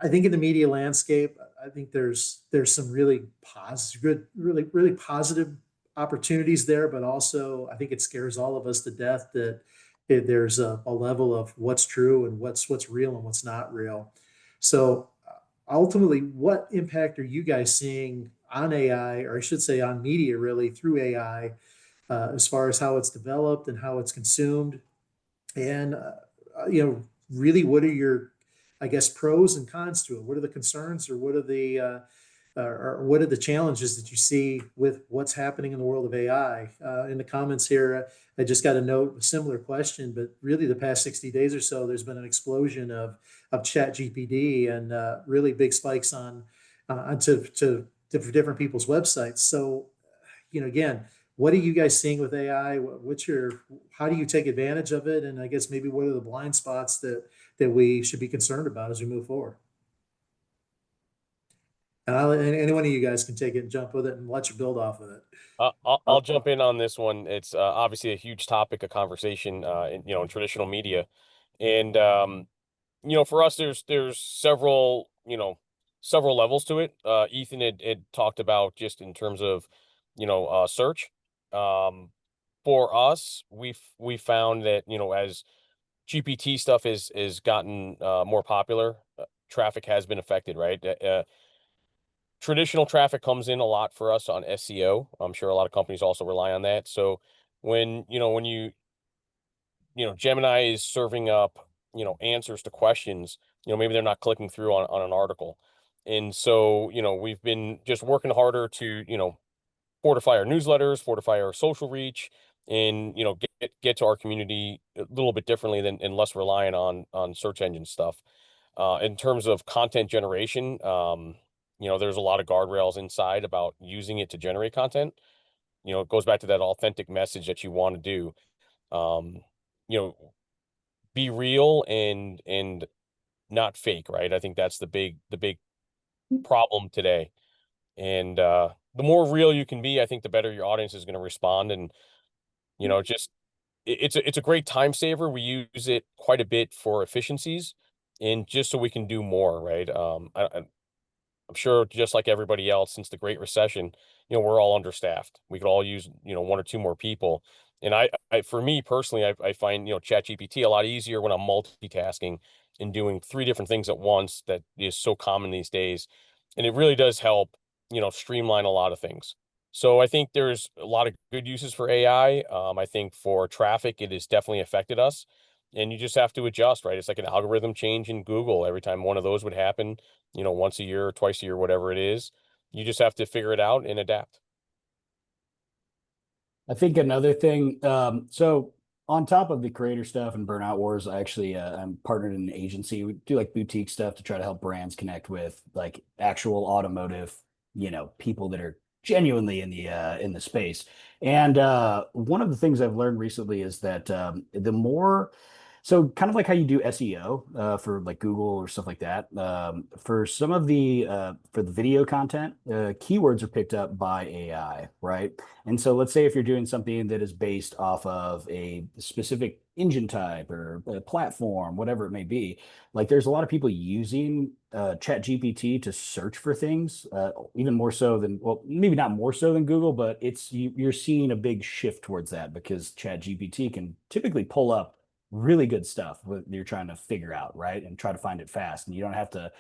I think in the media landscape, I think there's some really positive, good, really positive opportunities there, but also I think it scares all of us to death that there's a level of what's true and what's real and what's not real. So ultimately, what impact are you guys seeing on AI, or I should say on media really through AI, as far as how it's developed and how it's consumed? And really, what are your, I guess, pros and cons to it? What are the concerns, or what are the or what are the challenges that you see with what's happening in the world of AI? In the comments here, I just got a note, a similar question, but really the past 60 days or so, there's been an explosion of Chat GPT and really big spikes to different people's websites. So, again, what are you guys seeing with AI? How do you take advantage of it? And I guess maybe what are the blind spots that we should be concerned about as we move forward? And any one of you guys can take it and jump with it and let you build off of it. I'll jump in on this one. It's obviously a huge topic of conversation, in traditional media, and for us, there's several levels to it. Ethan had talked about just in terms of search. For us, we found that as GPT stuff is gotten more popular, traffic has been affected, right? Traditional traffic comes in a lot for us on SEO. I'm sure a lot of companies also rely on that. So when, Gemini is serving up, answers to questions, maybe they're not clicking through on an article. And so, we've been just working harder to, fortify our newsletters, fortify our social reach, and, get to our community a little bit differently than and less reliant on search engine stuff. In terms of content generation, there's a lot of guardrails inside about using it to generate content. It goes back to that authentic message that you want to do. Um, you know, be real and not fake, right? I think that's the big problem today. And the more real you can be, I think the better your audience is going to respond. And just it's a great time saver. We use it quite a bit for efficiencies and just so we can do more, right? I'm sure just like everybody else since the Great Recession, we're all understaffed. We could all use, one or two more people. And for me personally, I find, ChatGPT a lot easier when I'm multitasking and doing three different things at once that is so common these days. And it really does help, streamline a lot of things. So I think there's a lot of good uses for AI. I think for traffic, it has definitely affected us. And you just have to adjust, right? It's like an algorithm change in Google. Every time one of those would happen, once a year or twice a year, whatever it is. You just have to figure it out and adapt. I think another thing, so on top of the creator stuff and Burnout Wars, I actually I'm partnered in an agency. We do like boutique stuff to try to help brands connect with like actual automotive, people that are genuinely in the space. And one of the things I've learned recently is that the more so kind of like how you do SEO for like Google or stuff like that. For some of the for the video content, keywords are picked up by AI, right? And so let's say if you're doing something that is based off of a specific engine type or a platform, whatever it may be, like there's a lot of people using Chat GPT to search for things, even more so than, well, maybe not more so than Google, but you're seeing a big shift towards that because Chat GPT can typically pull up really good stuff that you're trying to figure out, right? And try to find it fast. And you don't have to,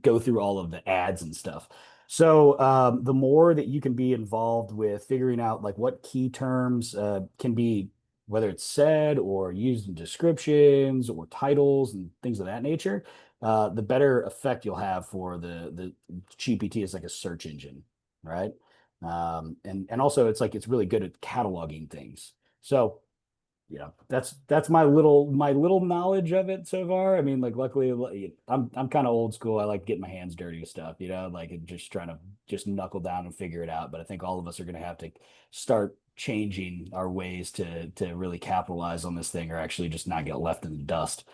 go through all of the ads and stuff. So the more that you can be involved with figuring out like what key terms can be, whether it's said or used in descriptions or titles and things of that nature, the better effect you'll have for the GPT is like a search engine, right? And also it's really good at cataloging things. So that's my little knowledge of it so far. I mean, like luckily I'm kind of old school. I like getting my hands dirty with stuff, like and just trying to just knuckle down and figure it out. But I think all of us are going to have to start changing our ways to really capitalize on this thing or actually just not get left in the dust.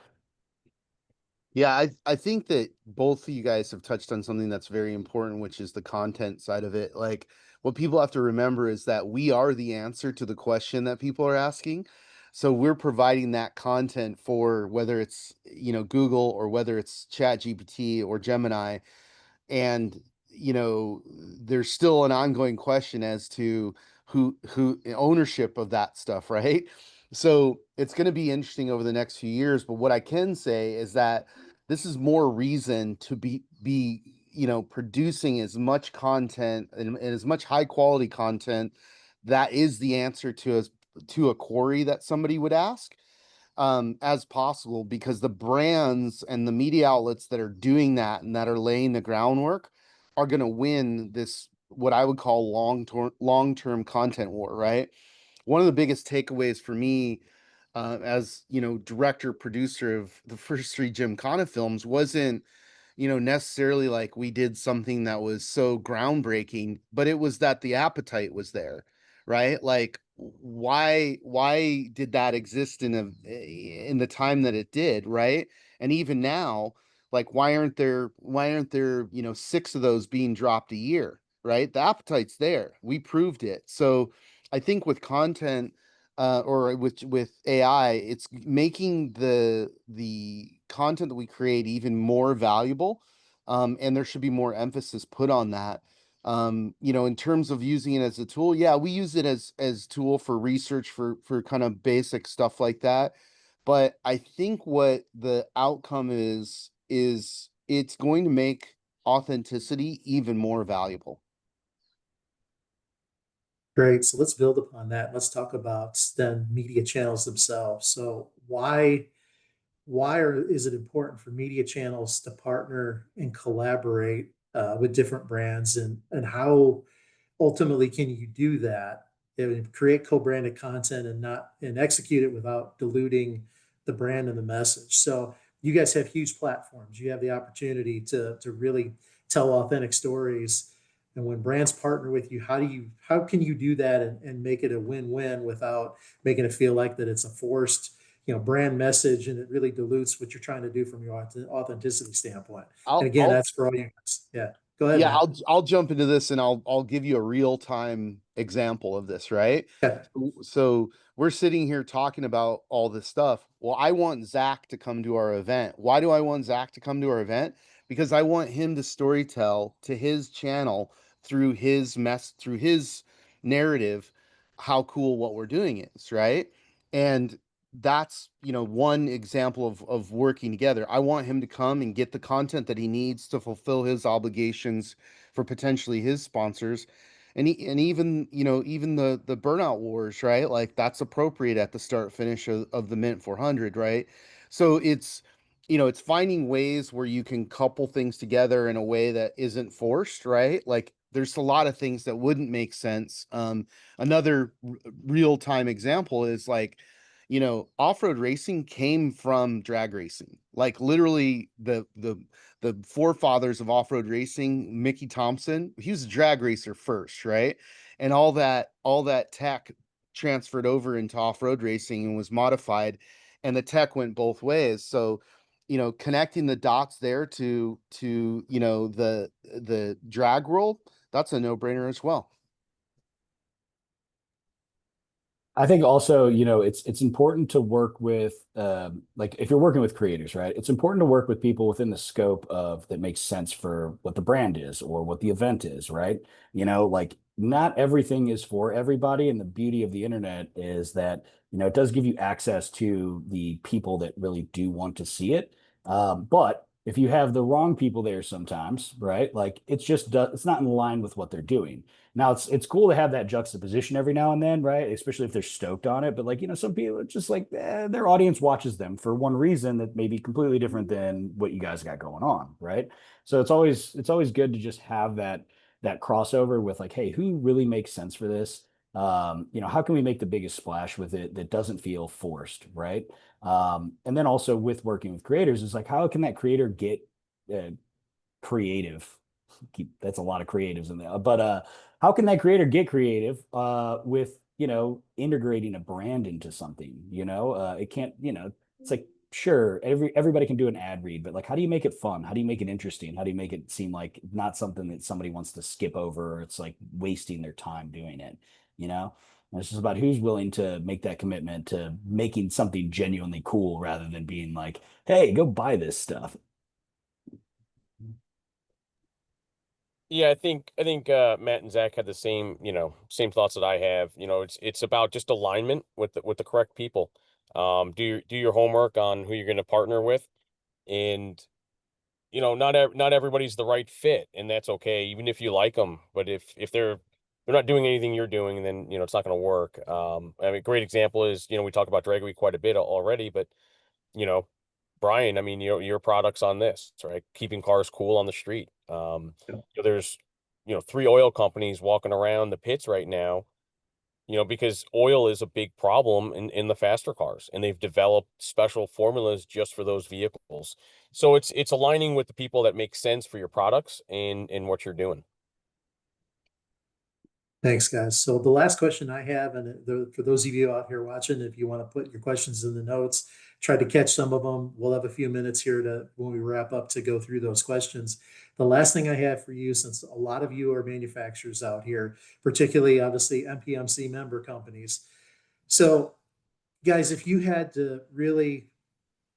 Yeah, I think that both of you guys have touched on something that's very important, which is the content side of it. Like what people have to remember is that we are the answer to the question that people are asking. So we're providing that content for whether it's, Google or whether it's Chat GPT or Gemini. And, there's still an ongoing question as to who ownership of that stuff, right? So it's going to be interesting over the next few years. But what I can say is that this is more reason to be producing as much content and as much high quality content that is the answer to a query that somebody would ask as possible, because the brands and the media outlets that are doing that and that are laying the groundwork are going to win this, what I would call long-term content war, right? One of the biggest takeaways for me, as director producer of the first three Gymkhana films, wasn't necessarily like we did something that was so groundbreaking, but it was that the appetite was there, right? Like why did that exist in the time that it did, right? And even now, like why aren't there six of those being dropped a year, right? The appetite's there. We proved it. So I think with content or with AI, it's making the content that we create even more valuable. And there should be more emphasis put on that. In terms of using it as a tool, yeah, we use it as tool for research for kind of basic stuff like that. But I think what the outcome is it's going to make authenticity even more valuable. Great. So let's build upon that. Let's talk about then media channels themselves. So is it important for media channels to partner and collaborate with different brands, and how ultimately can you do that and create co-branded content and not and execute it without diluting the brand and the message? So you guys have huge platforms. You have the opportunity to really tell authentic stories. And when brands partner with you, how can you do that and make it a win-win without making it feel like that it's a forced, brand message, and it really dilutes what you're trying to do from your authenticity standpoint? And I'll again, I'll that's for all you guys. Yeah. Go ahead, Yeah, Matt. I'll jump into this and I'll give you a real time example of this, right? Yeah. So we're sitting here talking about all this stuff. Well, I want Zach to come to our event. Why do I want Zach to come to our event? Because I want him to storytell to his channel through his narrative how cool what we're doing is, right? And that's one example of working together. I want him to come and get the content that he needs to fulfill his obligations for potentially his sponsors, and even the burnout wars, right? Like that's appropriate at the start finish of the Mint 400, right? So it's finding ways where you can couple things together in a way that isn't forced, right? Like there's a lot of things that wouldn't make sense. Another real time example is like, off-road racing came from drag racing. Like literally the forefathers of off-road racing, Mickey Thompson, he was a drag racer first, right? And all that tech transferred over into off-road racing and was modified, and the tech went both ways. So, connecting the dots there to the drag world, that's a no-brainer as well. I think also, it's important to work with like if you're working with creators, right? It's important to work with people within the scope of that makes sense for what the brand is or what the event is, right? Like not everything is for everybody. And the beauty of the internet is that, it does give you access to the people that really do want to see it. But if you have the wrong people there sometimes, right? Like it's not in line with what they're doing. Now it's cool to have that juxtaposition every now and then, right? Especially if they're stoked on it. But like, some people it's just like their audience watches them for one reason that may be completely different than what you guys got going on, right? So it's always good to just have that crossover with like, hey, who really makes sense for this? How can we make the biggest splash with it that doesn't feel forced, right? And then also with working with creators is like, how can that creator get creative? That's a lot of creatives in there, but how can that creator get creative with integrating a brand into something? It can't, it's like sure everybody can do an ad read, but like how do you make it fun? How do you make it interesting? How do you make it seem like not something that somebody wants to skip over, or it's like wasting their time doing it, you know? And it's just about who's willing to make that commitment to making something genuinely cool rather than being like, hey, go buy this stuff. Yeah, I think Matt and Zach had the same thoughts that I have. It's about just alignment with the correct people. Do your homework on who you're going to partner with, and not everybody's the right fit, and that's okay, even if you like them. But if they're not doing anything you're doing, then it's not going to work. I mean, a great example is we talk about Drag Week quite a bit already, but you know, Brian, I mean, your products on this, right? Keeping cars cool on the street. There's, three oil companies walking around the pits right now, because oil is a big problem in the faster cars, and they've developed special formulas just for those vehicles. So it's aligning with the people that make sense for your products and what you're doing. Thanks, guys. So the last question I have, and for those of you out here watching, if you want to put your questions in the notes, try to catch some of them. We'll have a few minutes here when we wrap up to go through those questions. The last thing I have for you, since a lot of you are manufacturers out here, particularly obviously MPMC member companies. So guys, if you had to really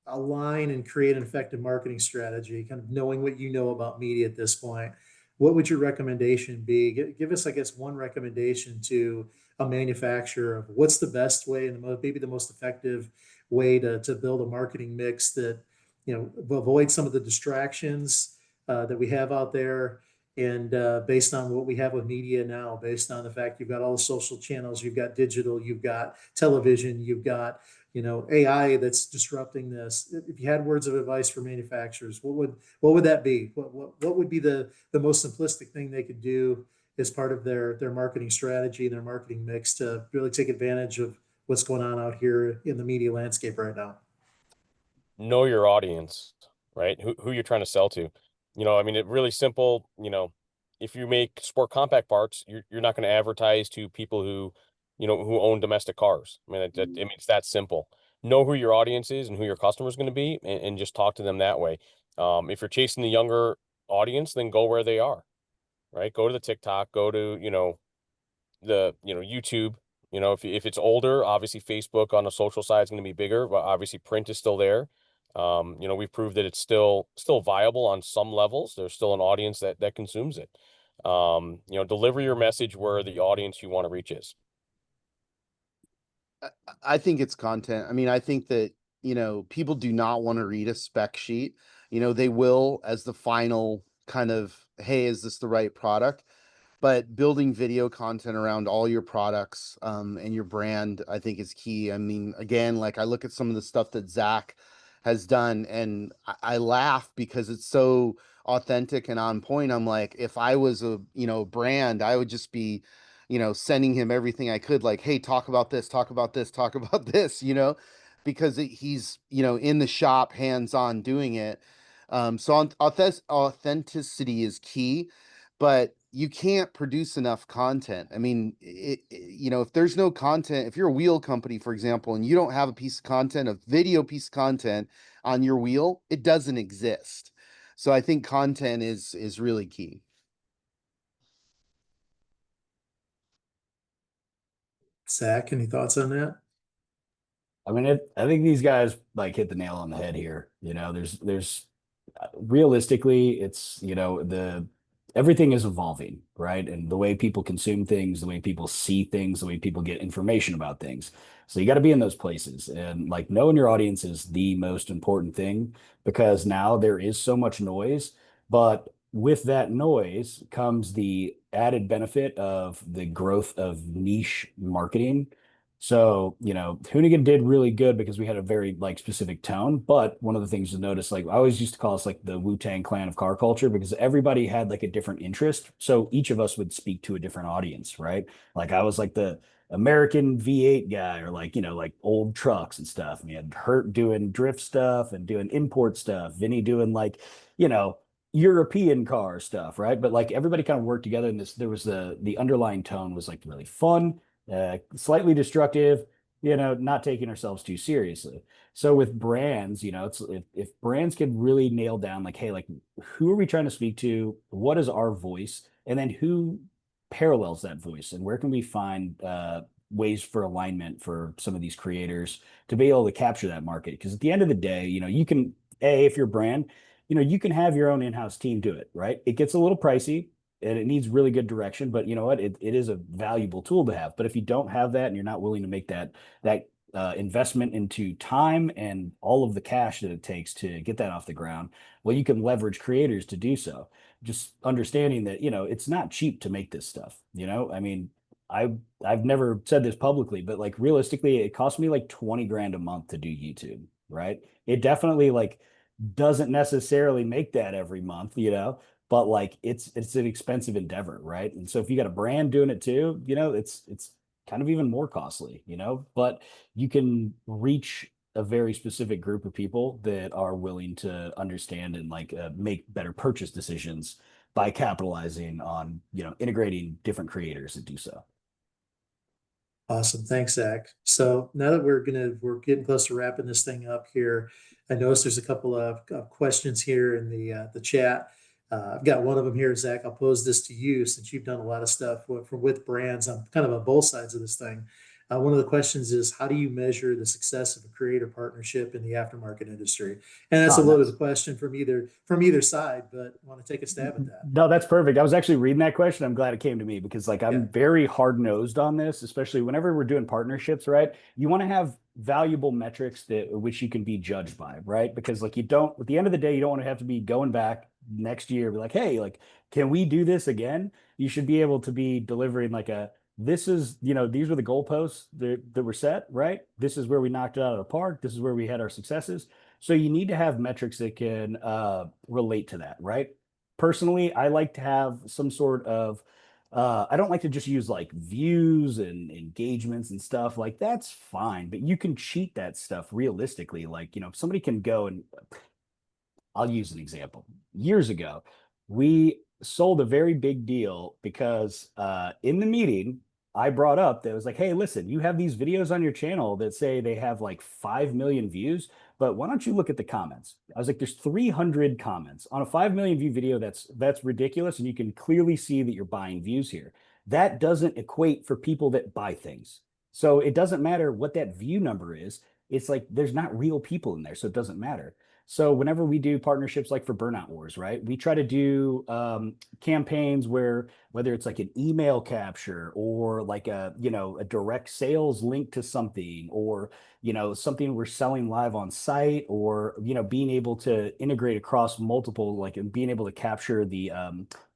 align and create an effective marketing strategy, kind of knowing what you know about media at this point, what would your recommendation be? Give us, I guess, one recommendation to a manufacturer of what's the best way and maybe the most effective way to build a marketing mix that, avoid some of the distractions that we have out there, And based on what we have with media now, based on the fact you've got all the social channels, you've got digital, you've got television, you've got, you know, AI that's disrupting this. If you had words of advice for manufacturers, what would that be? What would be the most simplistic thing they could do as part of their marketing strategy and their marketing mix to really take advantage of what's going on out here in the media landscape right now? Know your audience, right? Who you're trying to sell to. I mean, it really simple, if you make sport compact parts, you're not going to advertise to people who own domestic cars. I mean, I mean, it's that simple. Know who your audience is and who your customer is going to be, and just talk to them that way. If you're chasing the younger audience, then go where they are, right? Go to the TikTok, go to, YouTube. If it's older, obviously Facebook on the social side is going to be bigger, but obviously print is still there. We've proved that it's still viable on some levels. There's still an audience that consumes it. Deliver your message where the audience you want to reach is. I think it's content. I mean, I think that, people do not want to read a spec sheet. They will as the final kind of, hey, is this the right product? But building video content around all your products and your brand, I think is key. I mean, again, like I look at some of the stuff that Zach has done and I laugh because it's so authentic and on point. I'm like, if I was a, brand, I would just be, sending him everything I could, like, hey, talk about this, talk about this, talk about this, because he's, in the shop, hands-on doing it. So authenticity is key, but you can't produce enough content. I mean, if there's no content, if you're a wheel company, for example, and you don't have a piece of content, a video piece of content on your wheel, it doesn't exist. So I think content is really key. Zach, any thoughts on that? I mean, I think these guys like hit the nail on the head here. There's realistically, it's, the everything is evolving, right? And the way people consume things, the way people see things, the way people get information about things. So you got to be in those places. And like knowing your audience is the most important thing because now there is so much noise, but with that noise comes the added benefit of the growth of niche marketing. So, Hoonigan did really good because we had a very like specific tone. But one of the things to notice, like I always used to call us like the Wu-Tang Clan of car culture because everybody had like a different interest. So each of us would speak to a different audience, right? Like I was like the American V8 guy or like, like old trucks and stuff. And we had Hurt doing drift stuff and doing import stuff, Vinny doing like, you know, European car stuff, right? But like everybody kind of worked together in this. There was the underlying tone was like really fun, slightly destructive, not taking ourselves too seriously. So with brands, it's if brands could really nail down like, hey, like who are we trying to speak to? What is our voice? And then who parallels that voice? And where can we find ways for alignment for some of these creators to be able to capture that market? Because at the end of the day, you can, if you're a brand, you can have your own in-house team do it, right? It gets a little pricey and it needs really good direction, but you know what? It is a valuable tool to have. But if you don't have that and you're not willing to make that investment into time and all of the cash that it takes to get that off the ground, well, you can leverage creators to do so. Just understanding that, it's not cheap to make this stuff. I mean, I've never said this publicly, but like realistically, it cost me like 20 grand a month to do YouTube, right? It definitely like doesn't necessarily make that every month, but like it's an expensive endeavor, right? And so if you got a brand doing it too, it's kind of even more costly, but you can reach a very specific group of people that are willing to understand and like make better purchase decisions by capitalizing on, integrating different creators that do so. Awesome. Thanks, Zach. So now that we're getting close to wrapping this thing up here, I noticed there's a couple of questions here in the chat. I've got one of them here, Zach. I'll pose this to you since you've done a lot of stuff with brands. I'm kind of on both sides of this thing. One of the questions is, how do you measure the success of a creator partnership in the aftermarket industry? And that's a loaded question from either side, but I want to take a stab at that. No, that's perfect. I was actually reading that question. I'm glad it came to me because like I'm very hard nosed on this, especially whenever we're doing partnerships, right? You want to have valuable metrics which you can be judged by, right? Because like at the end of the day, you don't want to have to be going back next year, be like, hey, like can we do this again? You should be able to be delivering like a, this is, these were the goalposts that were set, right? This is where we knocked it out of the park. This is where we had our successes. So you need to have metrics that can relate to that, right? Personally, I like to have some sort of, I don't like to just use like views and engagements and stuff. Like that's fine, but you can cheat that stuff realistically. Like, somebody can go and, I'll use an example. Years ago, we sold a very big deal because in the meeting, I brought up that it was like, hey, listen, you have these videos on your channel that say they have like 5 million views, but why don't you look at the comments? I was like, there's 300 comments on a 5 million view video. That's ridiculous. And you can clearly see that you're buying views here. That doesn't equate for people that buy things. So it doesn't matter what that view number is. It's like there's not real people in there. So it doesn't matter. So whenever we do partnerships like for Burnout Wars, right, we try to do campaigns where whether it's like an email capture or like a direct sales link to something, or something we're selling live on site, or being able to integrate across multiple, like, and being able to capture the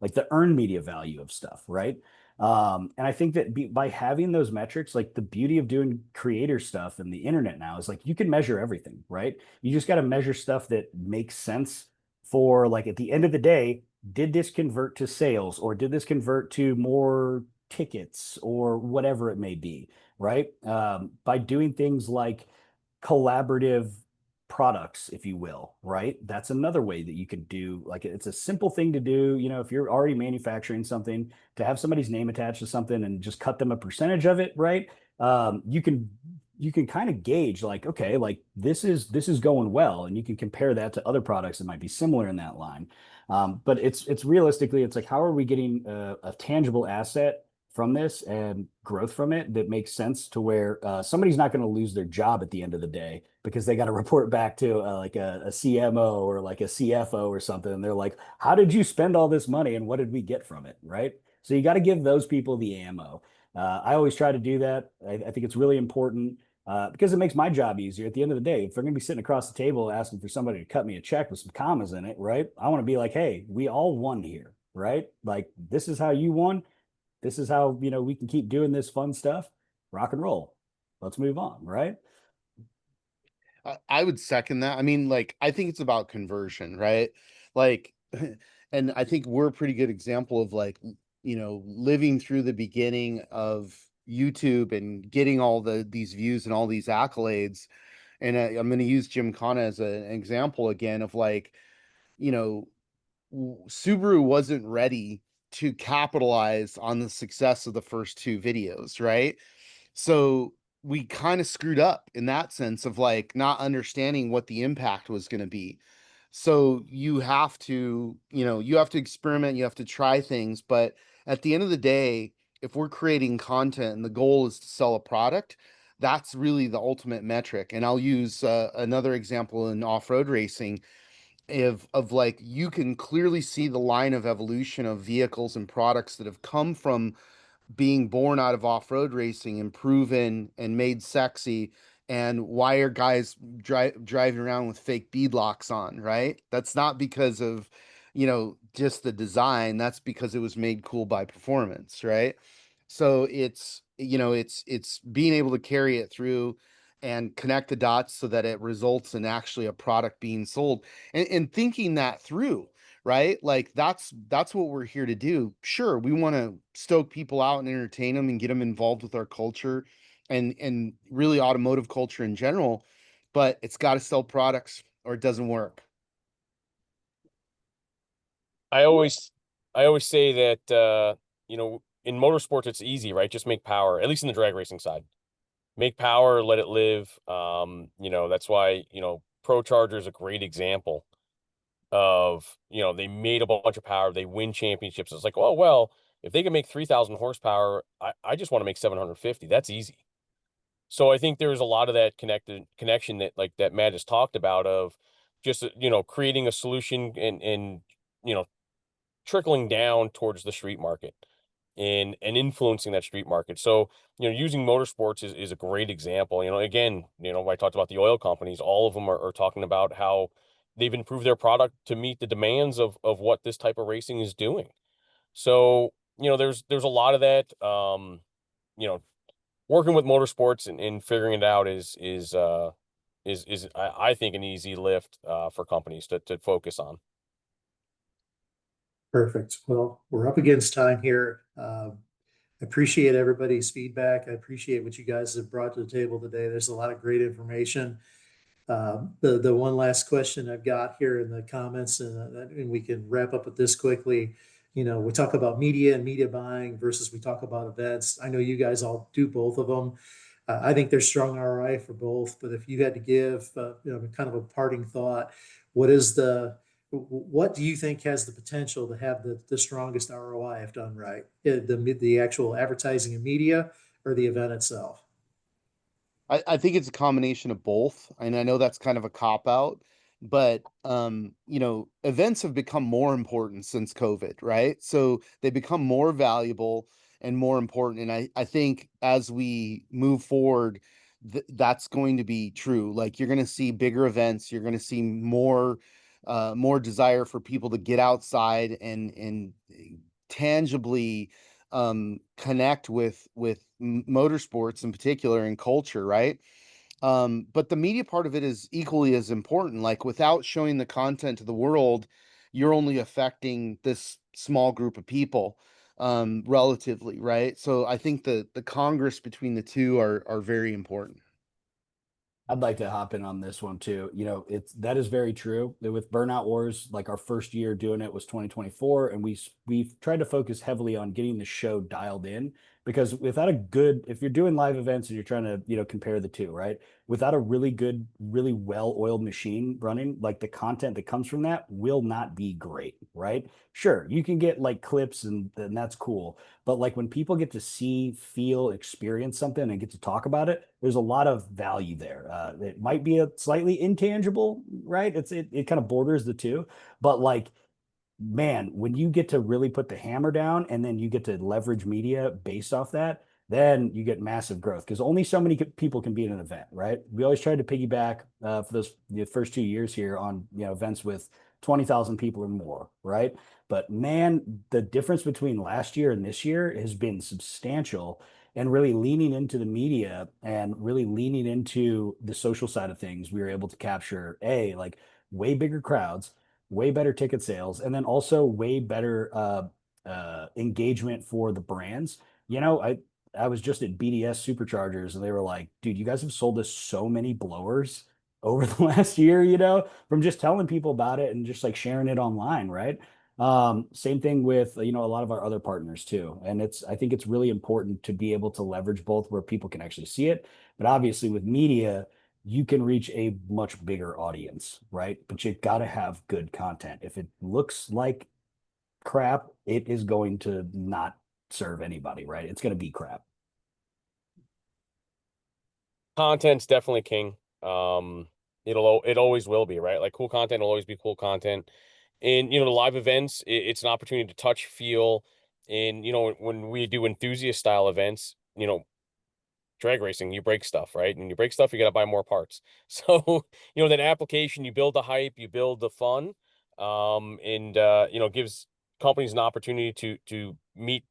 like the earned media value of stuff, right? And I think that by having those metrics, like the beauty of doing creator stuff and the internet now is like you can measure everything, right? You just got to measure stuff that makes sense for, like, at the end of the day, did this convert to sales, or did this convert to more tickets, or whatever it may be, right? By doing things like collaborative products, if you will, right? That's another way that you could do, like, it's a simple thing to do, if you're already manufacturing something, to have somebody's name attached to something and just cut them a percentage of it, right? You can kind of gauge like, okay, like this is going well, and you can compare that to other products that might be similar in that line. But it's realistically, it's like, how are we getting a tangible asset from this and growth from it that makes sense to where somebody's not going to lose their job at the end of the day because they got to report back to like a CMO or like a CFO or something. And they're like, how did you spend all this money and what did we get from it? Right. So you got to give those people the ammo. I always try to do that. I think it's really important because it makes my job easier. At the end of the day, if they're going to be sitting across the table asking for somebody to cut me a check with some commas in it, right? I want to be like, hey, we all won here, right? Like, this is how you won. This is how, we can keep doing this fun stuff. Rock and roll. Let's move on, right? I would second that. I mean, like, I think it's about conversion, right? Like, and I think we're a pretty good example of, like, living through the beginning of YouTube and getting all these views and all these accolades. And I'm going to use Gymkhana as an example again of, like, you know, Subaru wasn't ready to capitalize on the success of the first two videos, right? So we kind of screwed up in that sense of, like, not understanding what the impact was going to be. So you have to, you have to experiment, you have to try things, but at the end of the day, if we're creating content and the goal is to sell a product, that's really the ultimate metric. And I'll use another example in off-road racing of like, you can clearly see the line of evolution of vehicles and products that have come from being born out of off-road racing and proven and made sexy. And why are guys driving around with fake beadlocks on, right? That's not because of, just the design. That's because it was made cool by performance, right? So it's being able to carry it through and connect the dots so that it results in actually a product being sold, and thinking that through, right? Like, that's what we're here to do. Sure, we want to stoke people out and entertain them and get them involved with our culture and really automotive culture in general, but it's got to sell products or it doesn't work. I always say that in motorsports it's easy, right? Just make power, at least in the drag racing side. Make power, let it live. That's why, Pro Charger is a great example of, they made a bunch of power, they win championships. It's like, oh well, if they can make 3,000 horsepower, I just want to make 750. That's easy. So I think there's a lot of that connection that Matt has talked about, of just creating a solution and trickling down towards the street market and influencing that street market. So, using motorsports is a great example. Again, I talked about the oil companies, all of them are talking about how they've improved their product to meet the demands of what this type of racing is doing. So, there's a lot of that. Working with motorsports and figuring it out is I think an easy lift for companies to focus on. Perfect. Well, we're up against time here. I appreciate everybody's feedback. I appreciate what you guys have brought to the table today. There's a lot of great information. The one last question I've got here in the comments, and we can wrap up with this quickly. We talk about media and media buying versus we talk about events. I know you guys all do both of them. I think there's strong ROI for both, but if you had to give, kind of a parting thought, what do you think has the potential to have the strongest ROI if done right? The actual advertising and media or the event itself? I think it's a combination of both. And I know that's kind of a cop out, but events have become more important since COVID, right? So they become more valuable and more important. And I think as we move forward, that's going to be true. Like you're going to see bigger events, you're going to see more desire for people to get outside and tangibly connect with motorsports in particular and culture, right? But the media part of it is equally as important. Like without showing the content to the world, you're only affecting this small group of people relatively, right? So I think the congress between the two are very important. I'd like to hop in on this one too. That is very true. With Burnout Wars, like our first year doing it was 2024, and we've tried to focus heavily on getting the show dialed in because if you're doing live events and you're trying to compare the two, right? Without a really good, really well-oiled machine running, like the content that comes from that will not be great, right? Sure, you can get like clips and that's cool, but like when people get to see, feel, experience something and get to talk about it, there's a lot of value there. It might be a slightly intangible, right? It kind of borders the two, but like, man, when you get to really put the hammer down and then you get to leverage media based off that, then you get massive growth because only so many people can be in an event, right? We always tried to piggyback for the first 2 years here on events with 20,000 people or more, right? But man, the difference between last year and this year has been substantial, and really leaning into the media and really leaning into the social side of things, we were able to capture like way bigger crowds, way better ticket sales, and then also way better engagement for the brands. I was just at BDS Superchargers and they were like, dude, you guys have sold us so many blowers over the last year, from just telling people about it and just like sharing it online, right? Same thing with a lot of our other partners too. And I think it's really important to be able to leverage both where people can actually see it. But obviously with media, you can reach a much bigger audience, right? But you've got to have good content. If it looks like crap, it is going to not serve anybody, right? It's going to be crap. Content's definitely king. It always will be, right? Like cool content will always be cool content. And the live events, it's an opportunity to touch, feel, and when we do enthusiast style events, drag racing, you break stuff, right? And you break stuff, you got to buy more parts. So, that application, you build the hype, you build the fun, and gives companies an opportunity to meet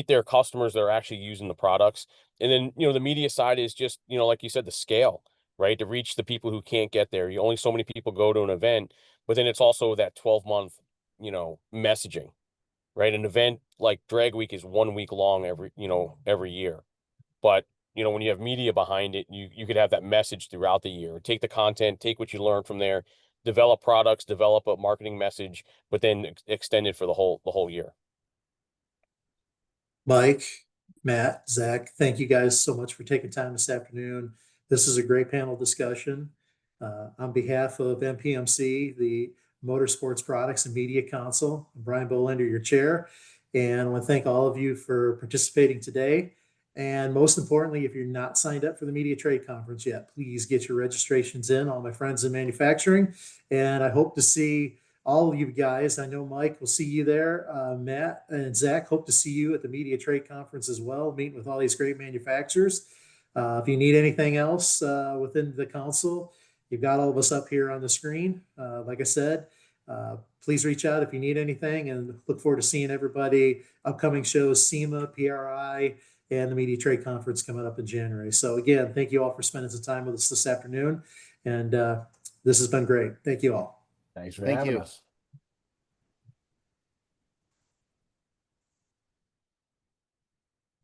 their customers that are actually using the products. And then, the media side is just, like you said, the scale, right? To reach the people who can't get there. You only so many people go to an event, but then it's also that 12-month, messaging, right? An event like Drag Week is 1 week long every year. But, when you have media behind it, you could have that message throughout the year. Take the content, take what you learn from there, develop products, develop a marketing message, but then extend it for the whole year. Mike, Matt, Zach, thank you guys so much for taking time this afternoon. This is a great panel discussion. On behalf of MPMC, the Motorsports Products and Media Council, I'm Brian Bolender, your chair, and I want to thank all of you for participating today. And most importantly, if you're not signed up for the Media Trade Conference yet, please get your registrations in, all my friends in manufacturing. And I hope to see all of you guys. I know Mike, we'll see you there. Matt and Zach, hope to see you at the Media Trade Conference as well, meeting with all these great manufacturers. If you need anything else within the council, you've got all of us up here on the screen. Like I said, Please reach out if you need anything, and look forward to seeing everybody. Upcoming shows, SEMA, PRI, and the Media Trade Conference coming up in January. So again, thank you all for spending some time with us this afternoon. And this has been great. Thank you all. Thanks for Thank having you. us.